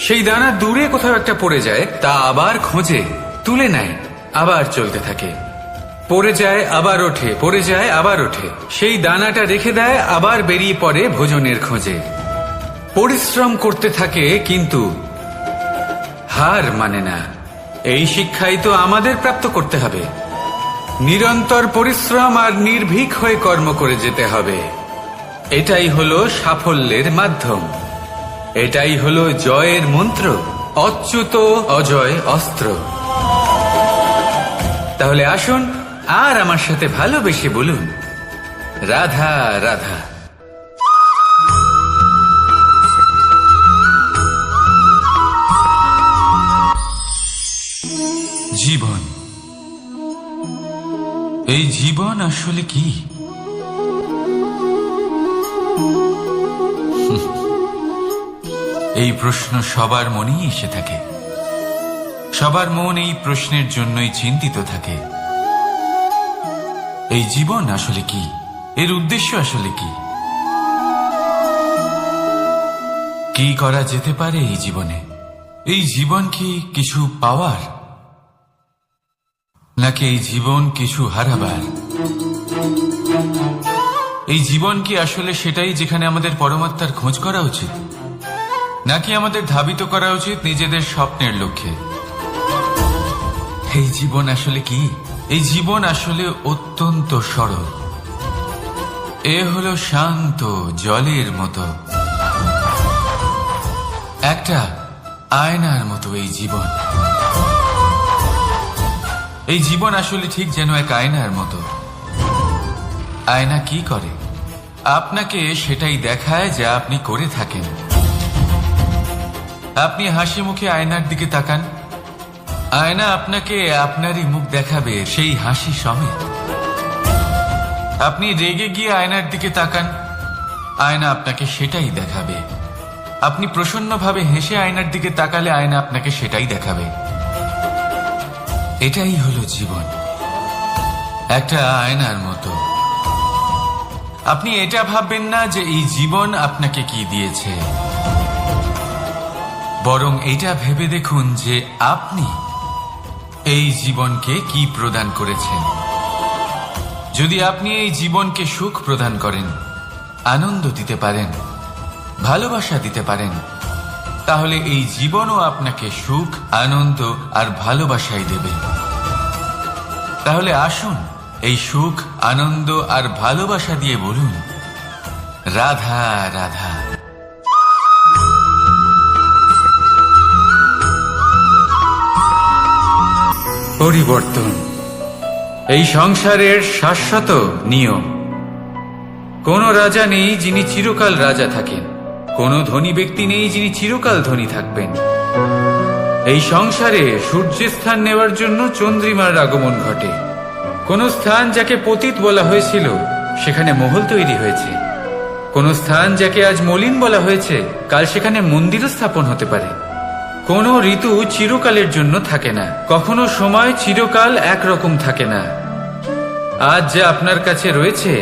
সেই দানা দূরে কোথাও একটা পড়ে যায়, তা আবার খোঁজে, তুলে নেয়, আবার চলতে থাকে। পড়ে যায়, আবার ওঠে, পড়ে যায়, আবার ওঠে। সেই দানাটা রেখে দেয়, আবার বেরিয়ে পড়ে ভোজনের খোঁজে। পরিশ্রম করতে থাকে কিন্তু হার মানে না। এই শিক্ষাই তো আমাদের প্রাপ্ত করতে হবে। নিরন্তর পরিশ্রম আর নির্ভীক হয়ে কর্ম করে যেতে হবে। এটাই হলো সাফল্যের মাধ্যম, এটাই হলো জয়ের মন্ত্র, অচ্যুত অজয় অস্ত্র। তাহলে আসুন আর আমার সাথে ভালোবেসে বলুন, রাধা রাধা। জীবন, এই জীবন আসলে কি? এই প্রশ্ন সবার মনেই এসে থাকে। সবার মন এই প্রশ্নের জন্যই চিন্তিত থাকে। এই জীবন আসলে কি? এর উদ্দেশ্য আসলে কি? কি করা যেতে পারে এই জীবনে? এই জীবন কি কিছু পাওয়ার, নাকি এই জীবন কিছু হারাবার? এই জীবন কি আসলে সেটাই যেখানে আমাদের পরমাত্মার খোঁজ করা উচিত, নাকি আমাদের ধাবিত করা উচিত নিজেদের স্বপ্নের লক্ষ্যে? এই জীবন আসলে কি? এই জীবন আসলে অত্যন্ত সরল। এ হলো শান্ত জলের মতো, একটা আয়নার মতো এই জীবন। এই জীবন আসলে ঠিক যেন এক আয়নার মতো। আয়না কি করে? আপনাকে সেটাই দেখায় যা আপনি করে থাকেন। আপনি হাসি মুখে আয়নার দিকে তাকান, আয়না আপনাকে আপনারই মুখ দেখাবে সেই হাসি সমেত। আপনি রেগে গিয়ে আয়নার দিকে তাকান, আয়না আপনাকে সেটাই দেখাবে। আপনি প্রসন্নভাবে হেসে আয়নার দিকে তাকালে আয়না আপনাকে সেটাই দেখাবে। এটাই হলো জীবন, একটা আয়নার মতো। আপনি এটা ভাববেন না যে এই জীবন আপনাকে কি দিয়েছে, বরং এটা ভেবে দেখুন যে আপনি এই জীবনকে কি প্রদান করেছেন। যদি আপনি এই জীবনকে সুখ প্রদান করেন, আনন্দ দিতে পারেন, ভালোবাসা দিতে পারেন, তাহলে এই জীবনও আপনাকে সুখ, আনন্দ আর ভালোবাসাই দেবে। তাহলে আসুন এই সুখ, আনন্দ আর ভালোবাসা দিয়ে বলুন, রাধা রাধা। পরিবর্তন এই সংসারের শাশ্বত নিয়ম। কোন রাজা নেই যিনি চিরকাল রাজা থাকেন, কোন ধনী ব্যক্তি নেই যিনি চিরকাল ধনী থাকবেন। এই সংসারে সূর্যের স্থান নেওয়ার জন্য চন্দ্রিমার আগমন ঘটে। কোন স্থান যাকে পতিত বলা হয়েছিল সেখানে মহল তৈরি হয়েছে। কোন স্থান যাকে আজ মলিন বলা হয়েছে কাল সেখানে মন্দিরও স্থাপন হতে পারে। কোনো ঋতু চিরকালের জন্য থাকে না, কখনো সময় চিরকাল একরকম থাকে না। আজ যা আপনার কাছে রয়েছে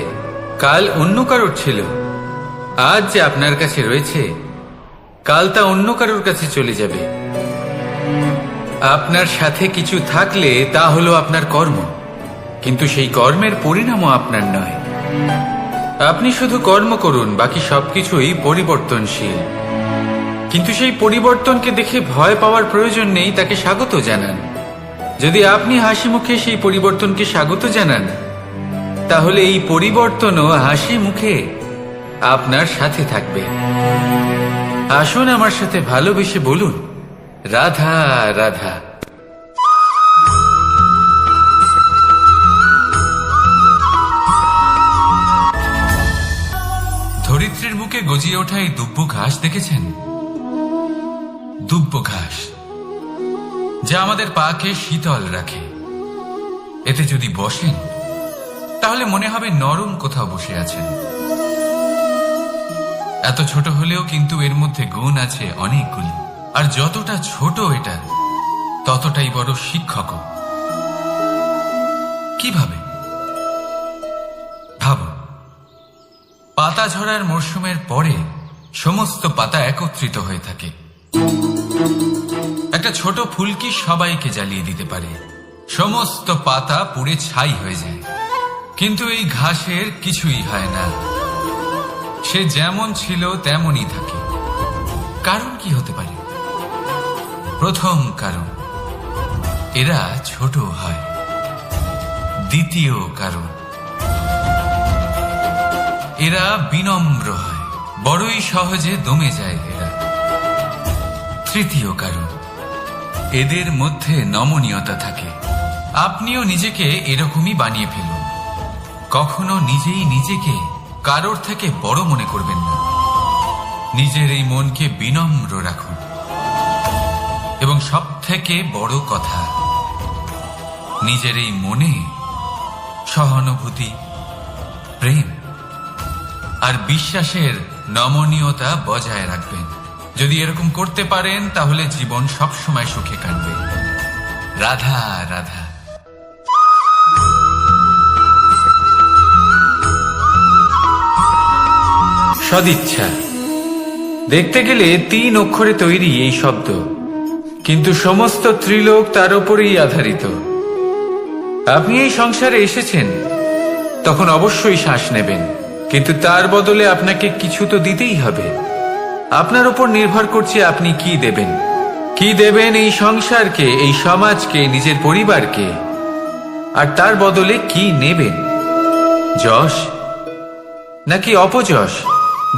কাল অন্য কারোর ছিল, আজ যে আপনার কাছে রয়েছে কাল তা অন্য কারোর কাছে চলে যাবে। আপনার সাথে কিছু থাকলে তা হলো আপনার কর্ম, কিন্তু সেই কর্মের পরিণামও আপনার নয়। আপনি শুধু কর্ম করুন, বাকি সবকিছুই পরিবর্তনশীল। কিন্তু সেই পরিবর্তনকে দেখে ভয় পাওয়ার প্রয়োজন নেই, তাকে স্বাগত জানান। যদি আপনি হাসি মুখে সেই পরিবর্তনকে স্বাগত জানান, তাহলে এই পরিবর্তনও হাসি মুখে আপনার সাথে থাকবে। আসুন আমার সাথে ভালোবেসে বলুন, রাধা রাধা। ধরিত্রীর বুকে গজিয়ে ওঠা এই দুব্ব ঘাস দেখেছেন? দুব্ব ঘাস, যা আমাদের পাকে শীতল রাখে। এতে যদি বসেন তাহলে মনে হবে নরম কোথাও বসে আছেন। এত ছোট হলেও কিন্তু এর মধ্যে গুণ আছে অনেকগুলি, আর যতটা ছোট এটা ততটাই বড় শিক্ষক। কিভাবে? ভাবো, পাতা ঝরার মরশুমের পরে সমস্ত পাতা একত্রিত হয়ে থাকে। একটা ছোট ফুলকি সবাইকে জ্বালিয়ে দিতে পারে, সমস্ত পাতা পুড়ে ছাই হয়ে যায়। কিন্তু এই ঘাসের কিছুই হয় না, সে যেমন ছিল তেমনই থাকে। কারণ কি হতে পারে? প্রথম কারণ, এরা ছোট হয়। দ্বিতীয় কারণ, এরা বিনম্র হয়, বড়ই সহজে দমে যায় এরা। তৃতীয় কারণ, এদের মধ্যে নমনীয়তা থাকে। আপনিও নিজেকে এরকমই বানিয়ে ফেলুন। কখনো নিজেই নিজেকে কারোর থেকে বড় মনে করবেন না। নিজের এই মনকে বিনম্র রাখুন। এবং সব থেকে বড় কথা, নিজের এই মনে সহানুভূতি, প্রেম আর বিশ্বাসের নমনীয়তা বজায় রাখবেন। যদি এরকম করতে পারেন তাহলে জীবন সবসময় সুখে কাটবে। রাধা রাধা। সদিচ্ছা, দেখতে গেলে 3 অক্ষরে তৈরি এই শব্দ, কিন্তু সমস্ত ত্রিলোক তার উপরেই আধারিত। আপনি এই সংসারে এসেছেন, তখন অবশ্যই শ্বাস নেবেন, কিন্তু তার বদলে আপনাকে কিছু তো দিতেই হবে। আপনার উপর নির্ভর করছে আপনি কি দেবেন। কি দেবেন এই সংসারকে, এই সমাজকে, নিজের পরিবারকে, আর তার বদলে কি নেবেন? যশ নাকি অপযশ?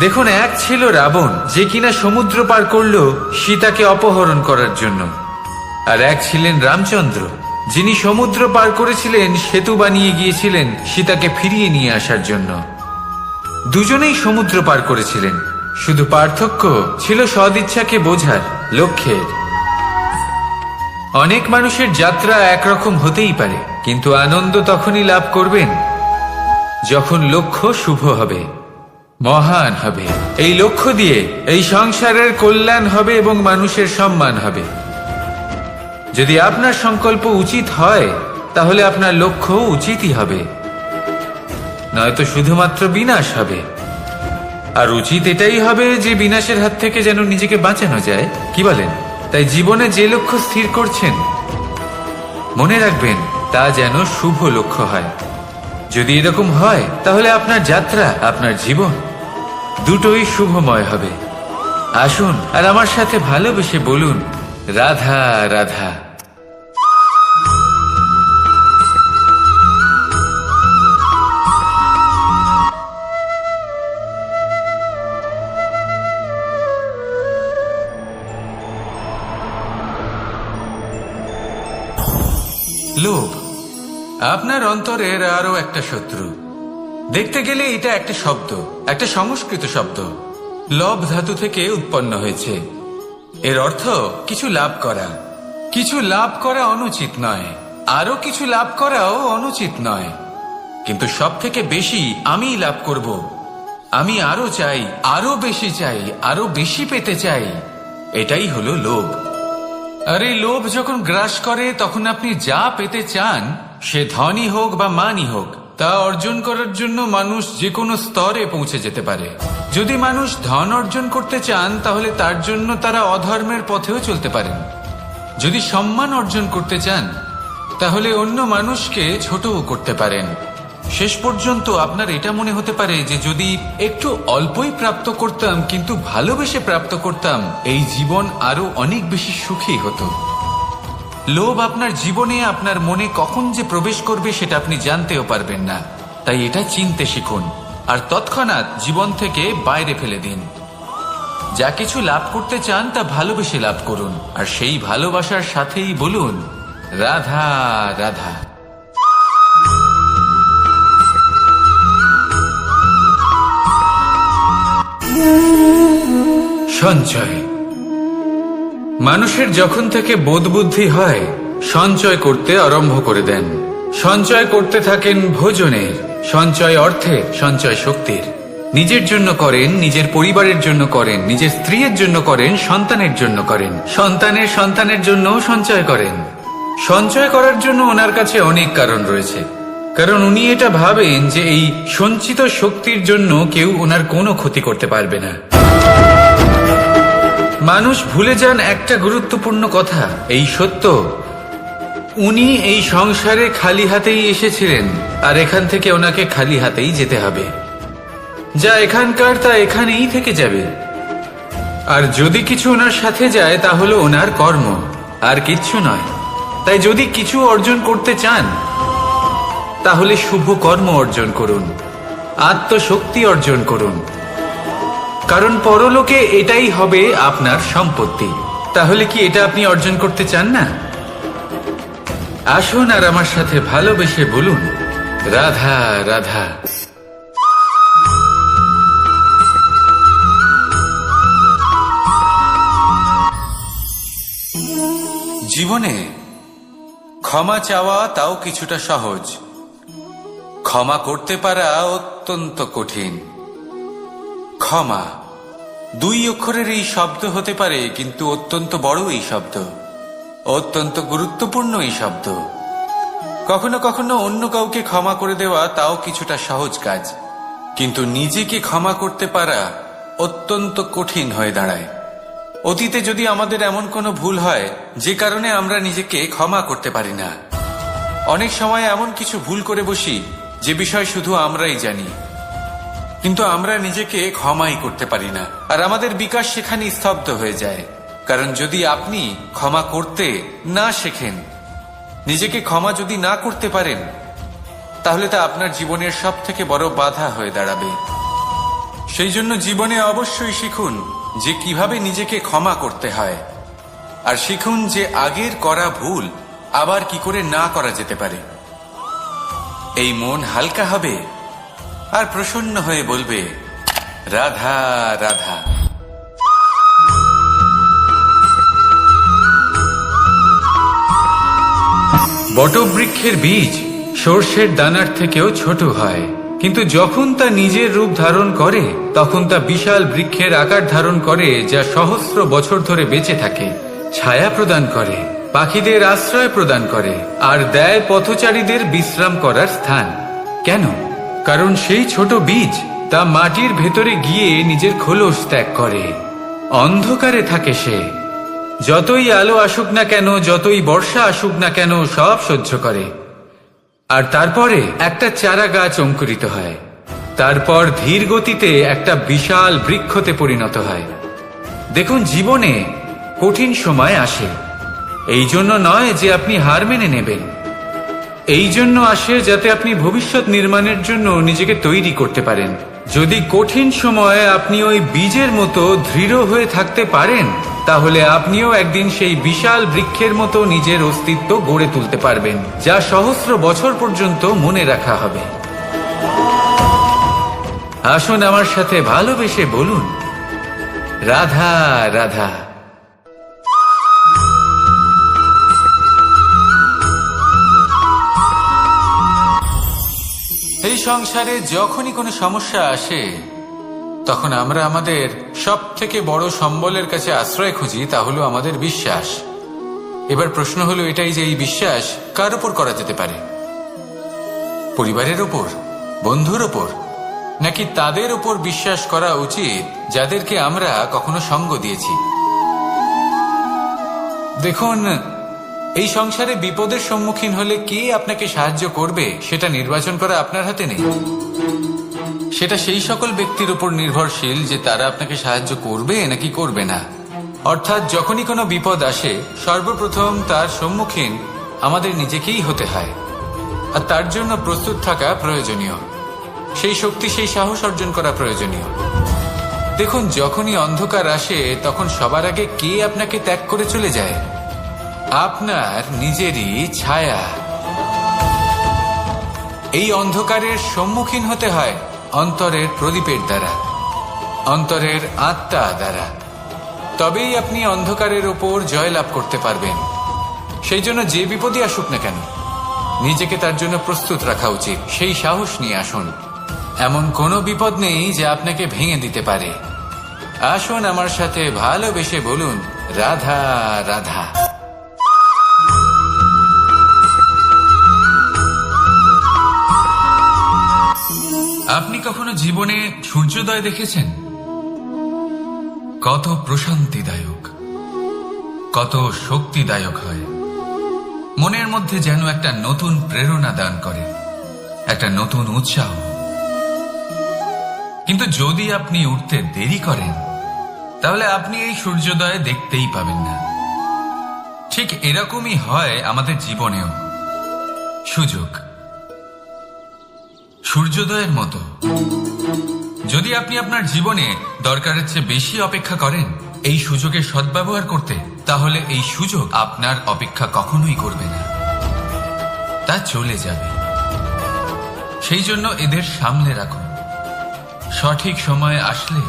দেখুন, এক ছিল রাবণ, যে কিনা সমুদ্র পার করল সীতাকে অপহরণ করার জন্য, আর এক ছিলেন রামচন্দ্র, যিনি সমুদ্র পার করেছিলেন, সেতু বানিয়ে গিয়েছিলেন সীতাকে ফিরিয়ে নিয়ে আসার জন্য। দুজনেই সমুদ্র পার করেছিলেন, শুধু পার্থক্য ছিল সদিচ্ছাকে বোঝার, লক্ষ্যের। অনেক মানুষের যাত্রা একরকম হতেই পারে, কিন্তু আনন্দ তখনই লাভ করবেন যখন লক্ষ্য শুভ হবে, মহান হবে। এই লক্ষ্য দিয়ে এই সংসারের কল্যাণ হবে এবং মানুষের সম্মান হবে। যদি আপনার সংকল্প উচিত হয়, তাহলে আপনার লক্ষ্য উচিতই হবে, নয়তো শুধুমাত্র বিনাশ হবে। আর উচিত এটাই হবে যে বিনাশের হাত থেকে যেন নিজেকে বাঁচানো যায়, কি বলেন? তাই জীবনে যে লক্ষ্য স্থির করছেন, মনে রাখবেন তা যেন শুভ লক্ষ্য হয়। যদি এরকম হয়, তাহলে আপনার যাত্রা, আপনার জীবন দুটোই শুভময় হবে। আসুন আর আমার সাথে ভালোবেসে বলুন, রাধা রাধা। লোভ আপনার অন্তরের আরো একটা শত্রু। দেখতে গেলে এটা একটা শব্দ, একটা সংস্কৃত শব্দ, লব ধাতু থেকে উৎপন্ন হয়েছে। এর অর্থ কিছু লাভ করা। কিছু লাভ করা অনুচিত নয়, আরো কিছু লাভ করাও অনুচিত নয়, কিন্তু সব থেকে বেশি আমি লাভ করব, আমি আরো চাই, আরো বেশি চাই, আরো বেশি পেতে চাই, এটাই হলো লোভ। আর এই লোভ যখন গ্রাস করে তখন আপনি যা পেতে চান, সে ধনই হোক বা মানই হোক, তা অর্জন করার জন্য মানুষ যে কোনো স্তরে পৌঁছে যেতে পারে। যদি মানুষ ধন অর্জন করতে চান তাহলে তার জন্য তারা অধর্মের পথেও চলতে পারেন। যদি সম্মান অর্জন করতে চান তাহলে অন্য মানুষকে ছোটও করতে পারেন। শেষ পর্যন্ত আপনার এটা মনে হতে পারে যে যদি একটু অল্পই প্রাপ্ত করতাম কিন্তু ভালোবেসে প্রাপ্ত করতাম, এই জীবন আরো অনেক বেশি সুখী হতো। লোভ আপনার জীবনে, আপনার মনে কখন যে প্রবেশ করবে সেটা আপনি জানতেও পারবেন না। তাই এটা চিনতে শিখুন আর তৎক্ষণাৎ জীবন থেকে বাইরে ফেলে দিন। যা কিছু লাভ করতে চান তা ভালোবেসে লাভ করুন, আর সেই ভালোবাসার সাথেই বলুন রাধা রাধা। সঞ্চয়। মানুষের যখন থেকে বোধ বুদ্ধি হয় সঞ্চয় করতে আরম্ভ করে দেন। সঞ্চয় করতে থাকেন ভোজনের, সঞ্চয় অর্থের, সঞ্চয় শক্তির। নিজের জন্য করেন, নিজের পরিবারের জন্য করেন, নিজের স্ত্রীর জন্য করেন, সন্তানের জন্য করেন, সন্তানের সন্তানের জন্য সঞ্চয় করেন। সঞ্চয় করার জন্য ওনার কাছে অনেক কারণ রয়েছে, কারণ উনি এটা ভাবেন যে এই সঞ্চিত শক্তির জন্য কেউ ওনার কোনো ক্ষতি করতে পারবে না। মানুষ ভুলে যান একটা গুরুত্বপূর্ণ কথা, এই সত্য, উনি এই সংসারে খালি হাতেই এসেছিলেন আর এখান থেকে ওনাকে খালি হাতেই যেতে হবে। যা এখানকার তা এখানেই থেকে যাবে। আর যদি কিছু ওনার সাথে যায় তা হলো ওনার কর্ম, আর কিচ্ছু নয়। তাই যদি কিছু অর্জন করতে চান তাহলে শুভ কর্ম অর্জন করুন, আত্মশক্তি অর্জন করুন, কারণ পরলোকে এটাই হবে আপনার সম্পত্তি। তাহলে কি এটা আপনি অর্জন করতে চান না? আসুন আর আমার সাথে ভালোবেসে বলুন রাধা রাধা। জীবনে ক্ষমা চাওয়া তাও কিছুটা সহজ, ক্ষমা করতে পারা অত্যন্ত কঠিন। ক্ষমা 2 অক্ষরের এই শব্দ হতে পারে, কিন্তু অত্যন্ত বড় এই শব্দ, অত্যন্ত গুরুত্বপূর্ণ এই শব্দ। কখনো কখনো অন্য কাউকে ক্ষমা করে দেওয়া তাও কিছুটা সহজ কাজ, কিন্তু নিজেকে ক্ষমা করতে পারা অত্যন্ত কঠিন হয়ে দাঁড়ায়। অতীতে যদি আমাদের এমন কোনো ভুল হয় যে কারণে আমরা নিজেকে ক্ষমা করতে পারি না, অনেক সময় এমন কিছু ভুল করে বসি যে বিষয় শুধু আমরাই জানি, কিন্তু আমরা নিজেকে ক্ষমাই করতে পারি না, আর আমাদের বিকাশ সেখানে স্তব্ধ হয়ে যায়। কারণ যদি আপনি ক্ষমা করতে না শেখেন, নিজেকে ক্ষমা যদি না করতে পারেন, তাহলে তা আপনার জীবনের সব থেকে বড় বাধা হয়ে দাঁড়াবে। সেই জন্য জীবনে অবশ্যই শিখুন যে কিভাবে নিজেকে ক্ষমা করতে হয়, আর শিখুন যে আগের করা ভুল আবার কি করে না করা যেতে পারে। এই মন হালকা হবে আর প্রসন্ন হয়ে বলবে রাধা রাধা। বটবৃক্ষের বীজ সর্ষের দানার থেকেও ছোট হয়, কিন্তু যখন তা নিজের রূপ ধারণ করে তখন তা বিশাল বৃক্ষের আকার ধারণ করে, যা সহস্র বছর ধরে বেঁচে থাকে, ছায়া প্রদান করে, পাখিদের আশ্রয় প্রদান করে, আর দেয় পথচারীদের বিশ্রাম করার স্থান। কেন? কারণ সেই ছোট বীজ তা মাটির ভেতরে গিয়ে নিজের খোলস ত্যাগ করে। অন্ধকারে থাকে সে, যতই আলো আসুক না কেন, যতই বর্ষা আসুক না কেন, সব সহ্য করে। আর তারপরে একটা চারা গাছ অঙ্কুরিত হয়, তারপর ধীর গতিতে একটা বিশাল বৃক্ষতে পরিণত হয়। দেখুন, জীবনে কঠিন সময় আসে, এই জন্য নয় যে আপনি হার মেনে নেবেন, এই জন্য আসে যাতে আপনি ভবিষ্যৎ নির্মাণের জন্য নিজেকে তৈরি করতে পারেন। যদি কঠিন সময়ে আপনি ওই বীজের মতো দৃঢ় হয়ে থাকতে পারেন, তাহলে আপনিও একদিন সেই বিশাল বৃক্ষের মতো নিজের অস্তিত্ব গড়ে তুলতে পারবেন, যা সহস্র বছর পর্যন্ত মনে রাখা হবে। আসুন আমার সাথে ভালোবেসে বলুন রাধা রাধা। এই সংসারে যখনই কোনো সমস্যা আসে তখন আমরা আমাদের সব থেকে বড় সম্বলের কাছে আশ্রয় খুঁজি, তা হলো আমাদের বিশ্বাস। এবার প্রশ্ন হলো এটাই যে এই বিশ্বাস কার উপর করা যেতে পারে? পরিবারের ওপর, বন্ধুর ওপর, নাকি তাদের উপর বিশ্বাস করা উচিত যাদেরকে আমরা কখনো সঙ্গ দিয়েছি? দেখুন, এই সংসারে বিপদের সম্মুখীন হলে কে আপনাকে সাহায্য করবে সেটা নির্বাচন করা আপনার হাতে নেই। সেটা সেই সকল ব্যক্তির উপর নির্ভরশীল যে তারা আপনাকে সাহায্য করবে নাকি করবে না। অর্থাৎ যখনই কোনো বিপদ আসে সর্বপ্রথম তার সম্মুখীন আমাদের নিজেকেই হতে হয়, আর তার জন্য প্রস্তুত থাকা প্রয়োজনীয়। সেই শক্তি, সেই সাহস অর্জন করা প্রয়োজনীয়। দেখুন, যখনই অন্ধকার আসে তখন সবার আগে কে আপনাকে ত্যাগ করে চলে যায়? আপনার নিজেরই ছায়া। এই অন্ধকারের সম্মুখীন হতে হয় অন্তরের প্রদীপের দ্বারা, অন্তরের আত্মা দ্বারা। তবেই আপনি অন্ধকারের ওপর জয়লাভ করতে পারবেন। সেই জন্য যে বিপদই আসুক না কেন নিজেকে তার জন্য প্রস্তুত রাখা উচিত। সেই সাহস নিয়ে আসুন। এমন কোনো বিপদ নেই যে আপনাকে ভেঙে দিতে পারে। আসুন আমার সাথে ভালোবেসে বলুন, রাধা রাধা। আপনি কখনো জীবনে সূর্যোদয় দেখেছেন? কত প্রশান্তিদায়ক, কত শক্তিদায়ক হয়। মনের মধ্যে যেন একটা নতুন প্রেরণা দান করে, একটা নতুন উৎসাহ। কিন্তু যদি আপনি উঠতে দেরি করেন তাহলে আপনি এই সূর্যোদয় দেখতেই পাবেন না। ঠিক এরকমই হয় আমাদের জীবনেও। সুযোগ সূর্যোদয়ের মতো। যদি আপনি আপনার জীবনে দরকারের চেয়ে বেশি অপেক্ষা করেন এই সুযোগের সদ্ব্যবহার করতে, তাহলে এই সুযোগ আপনার অপেক্ষা কখনোই করবে না, তা চলে যাবে। সেই জন্য এদের সামলে রাখুন। সঠিক সময়ে আসলে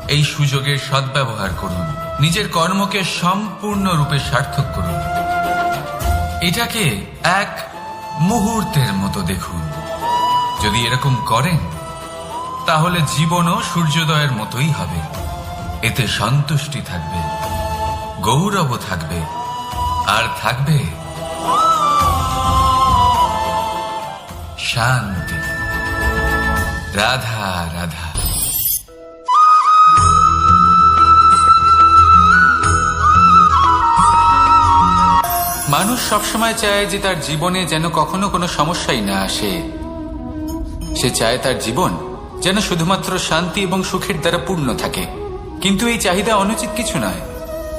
এই সুযোগের সদ্ব্যবহার করুন। নিজের কর্মকে সম্পূর্ণরূপে সার্থক করুন। এটাকে এক মুহূর্তের মতো দেখুন। যদি এরকম করেন তাহলে জীবনও সূর্যোদয়ের মতোই হবে। এতে সন্তুষ্টি থাকবে, গৌরব থাকবে, আর থাকবে শান্তি। রাধা রাধা। মানুষ সবসময় চায় যে তার জীবনে যেন কখনো কোনো সমস্যাই না আসে। সে চায় তার জীবন যেন শুধুমাত্র শান্তি এবং সুখের দ্বারা পূর্ণ থাকে। কিন্তু এই চাহিদা অনুচিত কিছু নয়।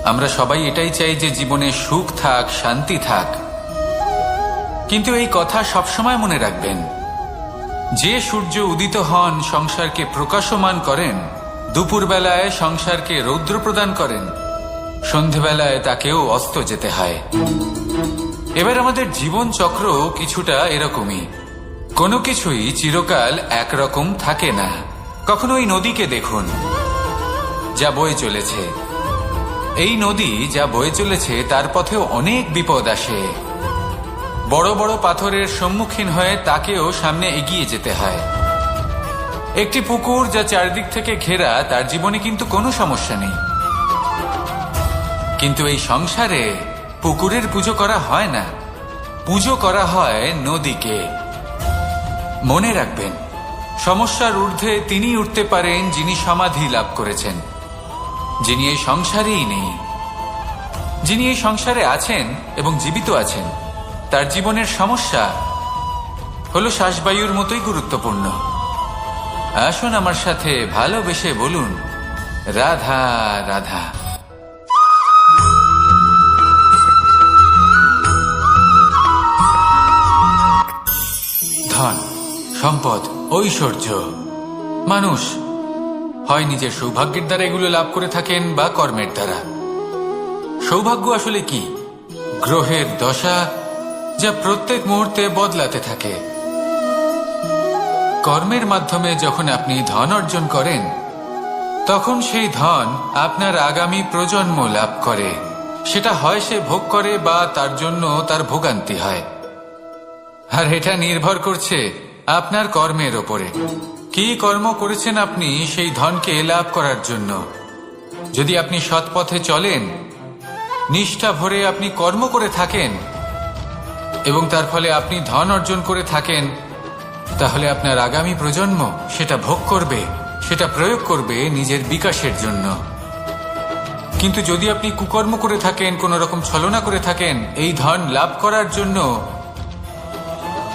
আমরা সবাই এটাই চাই যে জীবনে সুখ থাক, শান্তি থাক। কিন্তু এই কথা সবসময় মনে রাখবেন, যে সূর্য উদিত হন সংসারকে প্রকাশমান করেন, দুপুরবেলায় সংসারকে রৌদ্র প্রদান করেন, সন্ধেবেলায় তাকেও অস্ত যেতে হয়। এবার আমাদের জীবন চক্র কিছুটা এরকমই। কোনো কিছুই চিরকাল একরকম থাকে না। কখনো এই নদীকে দেখুন যা বয়ে চলেছে। এই নদী যা বয়ে চলেছে তার পথেও অনেক বিপদ আসে। বড় বড় পাথরের সম্মুখীন হয়ে তাকেও সামনে এগিয়ে যেতে হয়। একটি পুকুর যা চারদিক থেকে ঘেরা, তার জীবনে কিন্তু কোনো সমস্যা নেই। কিন্তু এই সংসারে পুকুরের পুজো করা হয় না, পুজো করা হয় নদীকে। মনে রাখবেন, সমস্যার ঊর্ধ্বে তিনি উঠতে পারেন যিনি সমাধি লাভ করেছেন, যিনি এই সংসারেই নেই। যিনি এই সংসারে আছেন এবং জীবিত আছেন, তার জীবনের সমস্যা হলো শ্বাসবায়ুর মতোই গুরুত্বপূর্ণ। আসুন আমার সাথে ভালোবেসে বলুন, রাধা রাধা। ধন, সম্পদ, ঐশ্বর্য, মানুষ হয় নিজের সৌভাগ্যের দ্বারা এগুলো লাভ করে থাকেন বা কর্মের দ্বারা। সৌভাগ্য আসলে কি? গ্রহের দশা যা প্রত্যেক মুহূর্তে বদলাতে থাকে। কর্মের মাধ্যমে যখন আপনি ধন অর্জন করেন তখন সেই ধন আপনার আগামী প্রজন্ম লাভ করে। সেটা হয় সে ভোগ করে বা তার জন্য তার ভোগান্তি হয়। আর এটা নির্ভর করছে আপনার কর্মের ওপরে। কি কর্ম করেছেন আপনি সেই ধনকে লাভ করার জন্য। যদি আপনি সৎ পথে চলেন নিষ্ঠা ভরে আপনি কর্ম করে থাকেন এবং তার ফলে আপনি ধন অর্জন করে থাকেন, তাহলে আপনার আগামী প্রজন্ম সেটা ভোগ করবে, সেটা প্রয়োগ করবে নিজের বিকাশের জন্য। কিন্তু যদি আপনি কুকর্ম করে থাকেন, কোন রকম ছলনা করে থাকেন এই ধন লাভ করার জন্য,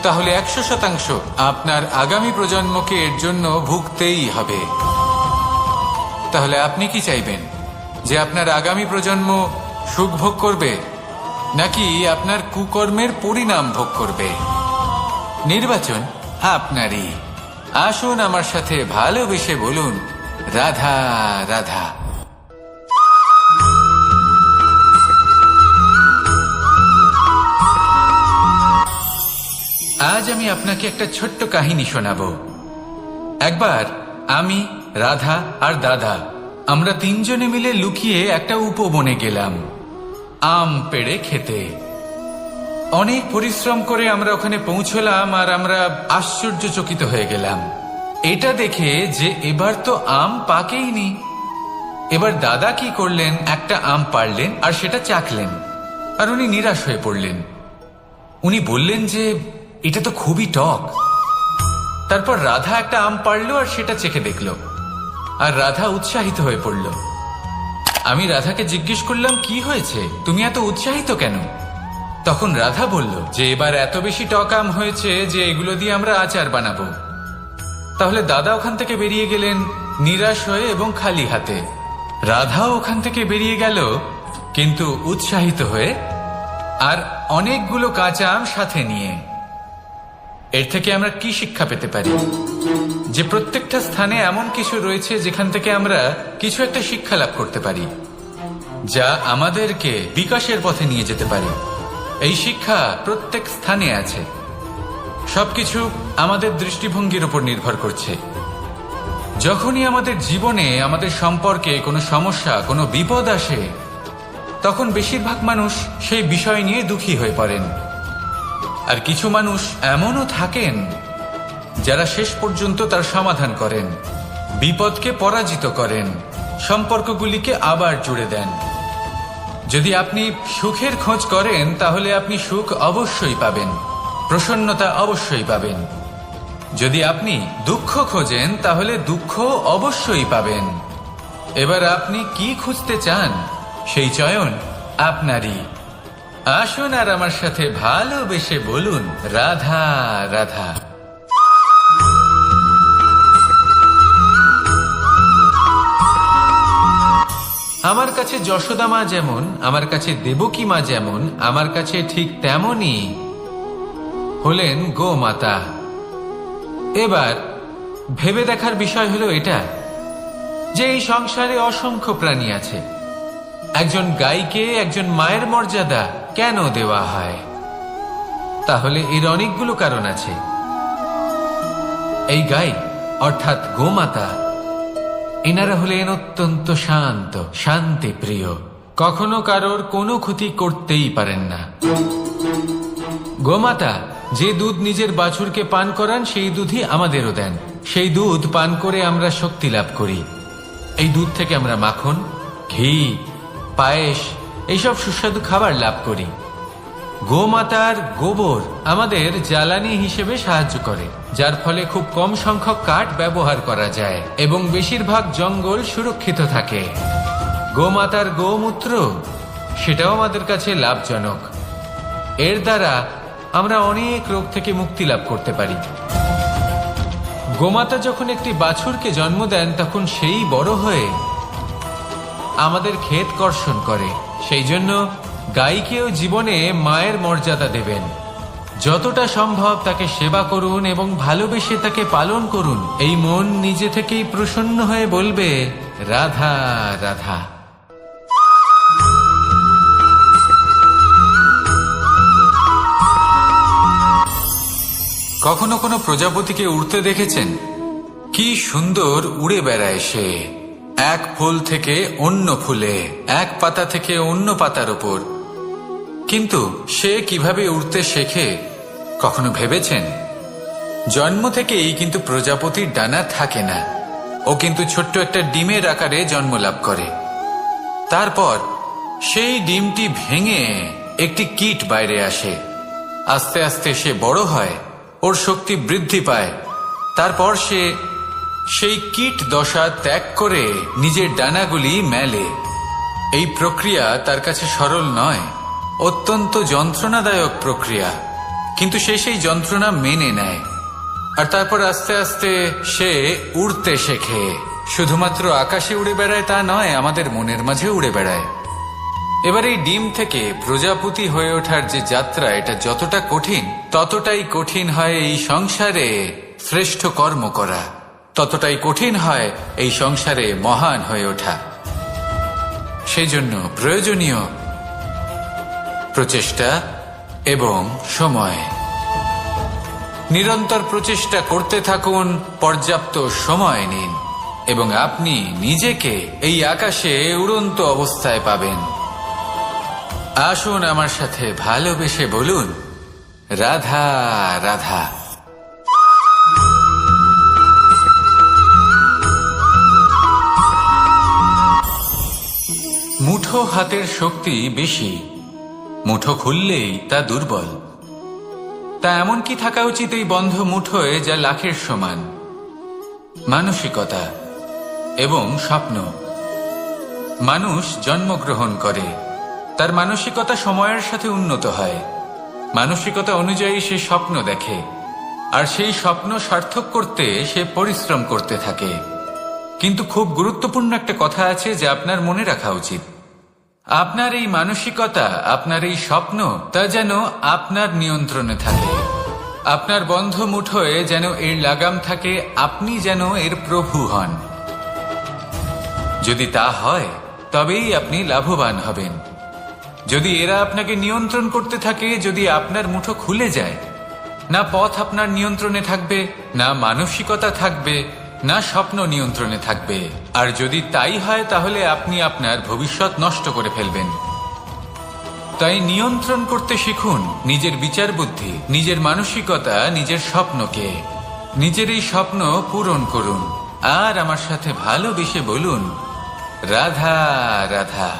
তাহলে 100% আপনার আগামী প্রজন্মকে এর জন্য ভুগতেই হবে। তাহলে আপনি কি চাইবেন, যে আপনার আগামী প্রজন্ম সুখ ভোগ করবে নাকি আপনার কুকর্মের পরিণাম ভোগ করবে? নির্বাচন আপনারই। আসুন আমার সাথে ভালোবেসে বলুন, রাধা রাধা। আজ আমি আপনাকে একটা ছোট্ট কাহিনী শোনাবো। একবার আমি, রাধা আর দাদা, আমরা তিনজনে মিলে লুকিয়ে একটা উপবনে গেলাম আম পেড়ে খেতে। অনেক পরিশ্রম করে আমরা ওখানে পৌঁছলাম আর আমরা আশ্চর্যচকিত হয়ে গেলাম এটা দেখে যে এবার তো আম পাকেইনি। এবার দাদা কি করলেন, একটা আম পাড়লেন আর সেটা চাখলেন, আর উনি নিরাশ হয়ে পড়লেন। উনি বললেন যে এটা তো খুবই টক। তারপর রাধা একটা আম পাড়লো আর সেটা চেখে দেখলো, আর রাধা উৎসাহিত হয়ে পড়ল। আমি রাধাকে জিজ্ঞেস করলাম, কি হয়েছে, তুমি এত উৎসাহিত কেন? তখন রাধা বলল যে এবার এত বেশি টক আম হয়েছে যে এগুলো দিয়ে আমরা আচার বানাবো। তাহলে দাদা ওখান থেকে বেরিয়ে গেলেন নিরাশ হয়ে এবং খালি হাতে। রাধাও ওখান থেকে বেরিয়ে গেল কিন্তু উৎসাহিত হয়ে, আর অনেকগুলো কাঁচা আম সাথে নিয়ে। এর থেকে আমরা কি শিক্ষা পেতে পারি? যে প্রত্যেকটা স্থানে এমন কিছু রয়েছে যেখান থেকে আমরা কিছু একটা শিক্ষা লাভ করতে পারি, যা আমাদেরকে বিকাশের পথে নিয়ে যেতে পারে। এই শিক্ষা প্রত্যেক স্থানে আছে। সবকিছু আমাদের দৃষ্টিভঙ্গির উপর নির্ভর করছে। যখনই আমাদের জীবনে, আমাদের সম্পর্কে কোনো সমস্যা, কোনো বিপদ আসে, তখন বেশিরভাগ মানুষ সেই বিষয় নিয়ে দুঃখী হয়ে পড়েন। আর কিছু মানুষ এমনও থাকেন যারা শেষ পর্যন্ত তার সমাধান করেন, বিপদকে পরাজিত করেন, সম্পর্কগুলিকে আবার জুড়ে দেন। যদি আপনি সুখের খোঁজ করেন তাহলে আপনি সুখ অবশ্যই পাবেন, প্রসন্নতা অবশ্যই পাবেন। যদি আপনি দুঃখ খোঁজেন তাহলে দুঃখ অবশ্যই পাবেন। এবার আপনি কি খুঁজতে চান, সেই চয়ন আপনারই। আসুন আর আমার সাথে ভালোবেসে বলুন, রাধা রাধা। আমার কাছে যশোদা মা যেমন, আমার কাছে দেবকী মা যেমন, আমার কাছে ঠিক তেমনই হলেন গোমাতা। এবার ভেবে দেখার বিষয় হলো এটা, যে এই সংসারে অসংখ্য প্রাণী আছে। একজন গাইকে একজন মায়ের মর্যাদা কেন দেওয়া হয়? তাহলে এর অনেকগুলো কারণ আছে। এই গাই অর্থাৎ গোমাতা, এনারা হলেন অত্যন্ত শান্ত, শান্তি প্রিয়, কখনো কারোর কোনো ক্ষতি করতেই পারেন না। গোমাতা যে দুধ নিজের বাছুরকে পান করান সেই দুধই আমাদেরও দেন। সেই দুধ পান করে আমরা শক্তি লাভ করি। এই দুধ থেকে আমরা মাখন, ঘি, পায়েস, এইসব সুস্বাদু খাবার লাভ করি। গোমাতার গোবর আমাদের জ্বালানি হিসেবে সাহায্য করে, যার ফলে খুব কম সংখ্যক কাঠ ব্যবহার করা যায় এবং বেশিরভাগ জঙ্গল সুরক্ষিত থাকে। গোমাতার গোমূত্র, সেটাও আমাদের কাছে লাভজনক। এর দ্বারা আমরা অনেক রোগ থেকে মুক্তি লাভ করতে পারি। গোমাতা যখন একটি বাছুরকে জন্ম দেন তখন সেই বড় হয়ে আমাদের ক্ষেত কর্ষণ করে। সেই জন্য গাইকেও জীবনে মায়ের মর্যাদা দেবেন। যতটা সম্ভব তাকে সেবা করুন এবং ভালোবেসে তাকে পালন করুন। এই মন নিজে থেকেই প্রসন্ন হয়ে বলবে, রাধা রাধা। কখনো কোনো প্রজাপতিকে উড়তে দেখেছেন? কি সুন্দর উড়ে বেড়ায় সে, এক ফুল থেকে অন্য ফুলে, এক পাতা থেকে অন্য পাতার উপর। কিন্তু সে কিভাবে উড়তে শেখে কখনো ভেবেছেন? জন্ম থেকেই কিন্তু প্রজাপতির ডানা থাকে না। ও কিন্তু ছোট্ট একটা ডিমের আকারে জন্ম লাভ করে। তারপর সেই ডিমটি ভেঙে একটি কীট বাইরে আসে। আস্তে আস্তে সে বড় হয়, ওর শক্তি বৃদ্ধি পায়। তারপর সে সেই কীট দশা ত্যাগ করে নিজের ডানাগুলি মেলে। এই প্রক্রিয়া তার কাছে সরল নয়, অত্যন্ত যন্ত্রণাদায়ক প্রক্রিয়া, কিন্তু সে সেই যন্ত্রণা মেনে নেয়। আর তারপর আস্তে আস্তে সে উড়তে শেখে। শুধুমাত্র আকাশে উড়ে বেড়ায় তা নয়, আমাদের মনের মাঝে উড়ে বেড়ায়। এবার এই ডিম থেকে প্রজাপতি হয়ে ওঠার যে যাত্রা, এটা যতটা কঠিন, ততটাই কঠিন হয় এই সংসারে শ্রেষ্ঠ কর্ম করা, ততটাই কঠিন হয় এই সংসারে মহান হয়ে ওঠা। সেই জন্য প্রয়োজনীয় প্রচেষ্টা এবং সময়। নিরন্তর প্রচেষ্টা করতে থাকুন, পর্যাপ্ত সময় নিন, এবং আপনি নিজেকে এই আকাশে উড়ন্ত অবস্থায় পাবেন। আসুন আমার সাথে ভালোবেসে বলুন, রাধা রাধা। মুঠো হাতের শক্তি বেশি, মুঠো খুললেই তা দুর্বল। তা এমন কি থাকা উচিত এই বন্ধ মুঠোয় যা লাখের সমান? মানসিকতা এবং স্বপ্ন। মানুষ জন্মগ্রহণ করে, তার মানসিকতা সময়ের সাথে উন্নত হয়। মানসিকতা অনুযায়ী সে স্বপ্ন দেখে, আর সেই স্বপ্ন সার্থক করতে সে পরিশ্রম করতে থাকে। কিন্তু খুব গুরুত্বপূর্ণ একটা কথা আছে যা আপনার মনে রাখা উচিত। আপনার এই মানসিকতা, আপনার এই স্বপ্ন, তা যেন আপনার নিয়ন্ত্রণে থাকে। আপনার বন্ধ মুঠোয় যেন এর লাগাম থাকে, আপনি যেন এর প্রভু হন। যদি তা হয় তবেই আপনি লাভবান হবেন। যদি এরা আপনাকে নিয়ন্ত্রণ করতে থাকে, যদি আপনার মুঠো খুলে যায়, না পথ আপনার নিয়ন্ত্রণে থাকবে, না মানসিকতা থাকবে, না স্বপ্ন নিয়ন্ত্রণে থাকবে। আর যদি তাই হয় তাহলে আপনি আপনার ভবিষ্যৎ নষ্ট করে ফেলবেন। তাই নিয়ন্ত্রণ করতে শিখুন নিজের বিচার বুদ্ধি, নিজের মানসিকতা, নিজের স্বপ্নকে। নিজের এই স্বপ্ন পূরণ করুন, আর আমার সাথে ভালোবেসে বলুন, রাধা রাধা।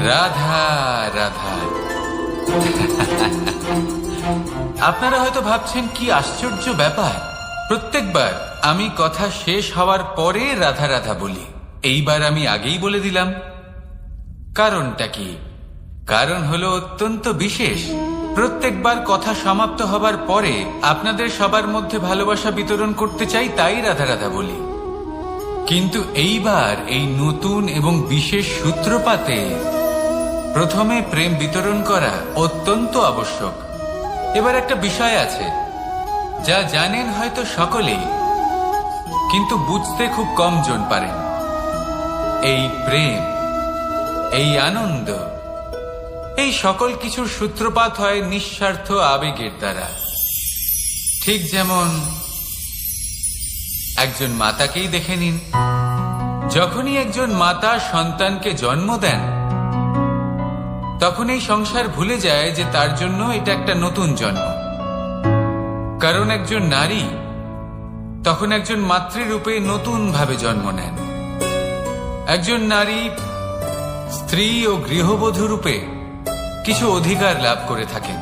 রাধা রাধা। আপনারা হয়তো ভাবছেন কি আশ্চর্য ব্যাপার, প্রত্যেকবার আমি কথা শেষ হওয়ার পরে রাধা রাধা বলি। এইবার আমি আগেই বলে দিলাম। কারণটা কি? কারণ হলো অত্যন্ত বিশেষ। প্রত্যেকবার কথা সমাপ্ত হবার পরে আপনাদের সবার মধ্যে ভালোবাসা বিতরণ করতে চাই, তাই রাধা রাধা বলি। কিন্তু এইবার এই নতুন এবং বিশেষ সূত্রপাতে প্রথমে প্রেম বিতরণ করা অত্যন্ত আবশ্যক। এবার একটা বিষয় আছে যা জানেন হয়তো সকলেই, কিন্তু বুঝতে খুব কম জন পারেন। এই প্রেম, এই আনন্দ, এই সকল কিছুর সূত্রপাত হয় নিঃস্বার্থ আবেগের দ্বারা। ঠিক যেমন একজন মাতাকেই দেখে নিন। যখনই একজন মাতা সন্তানকে জন্ম দেন, তখন এই সংসার ভুলে যায় যে তার জন্য এটা একটা নতুন জন্ম। কারণ একজন নারী তখন একজন মাতৃরূপে নতুন ভাবে জন্ম নেন। একজন নারী স্ত্রী ও গৃহবধূ রূপে কিছু অধিকার লাভ করে থাকেন,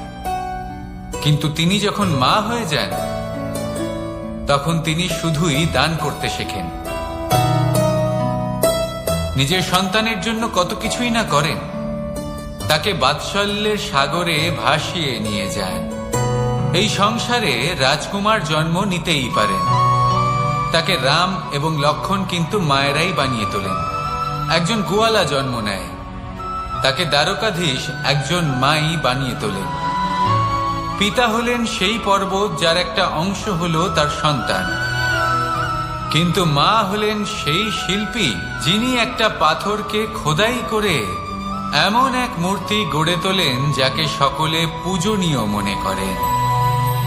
কিন্তু তিনি যখন মা হয়ে যান তখন তিনি শুধুই দান করতে শেখেন। নিজের সন্তানের জন্য কত কিছুই না করেন, তাকে বাৎসল্যের সাগরে ভাসিয়ে নিয়ে যান। এই সংসারে রাজকুমার জন্ম নিতেই পারেন, তাকে রাম এবং লক্ষণ কিন্তু মায়েরাই বানিয়ে তোলেন। একজন গোয়ালা জন্ম নেয়, তাকে দ্বারকাধীশ একজন মাই বানিয়ে তোলেন। পিতা হলেন সেই পর্বত যার একটা অংশ হলো তার সন্তান, কিন্তু মা হলেন সেই শিল্পী যিনি একটা পাথরকে খোদাই করে এমন এক মূর্তি গড়ে তোলেন যাকে সকলে পূজনীয় মনে করেন।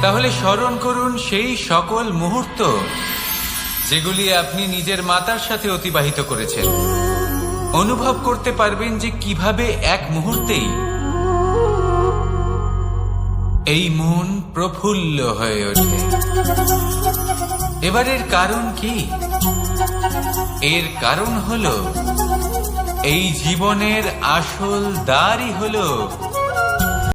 তাহলে স্মরণ করুন সেই সকল মুহূর্ত যেগুলি আপনি নিজের মাতার সাথে অতিবাহিত করেছেন। অনুভব করতে পারবেন যে কিভাবে এক মুহূর্তেই এই মন প্রফুল্ল হয়ে ওঠে। এবারের কারণ কি? এর কারণ হলো এই জীবনের আসল দ্বারই হলো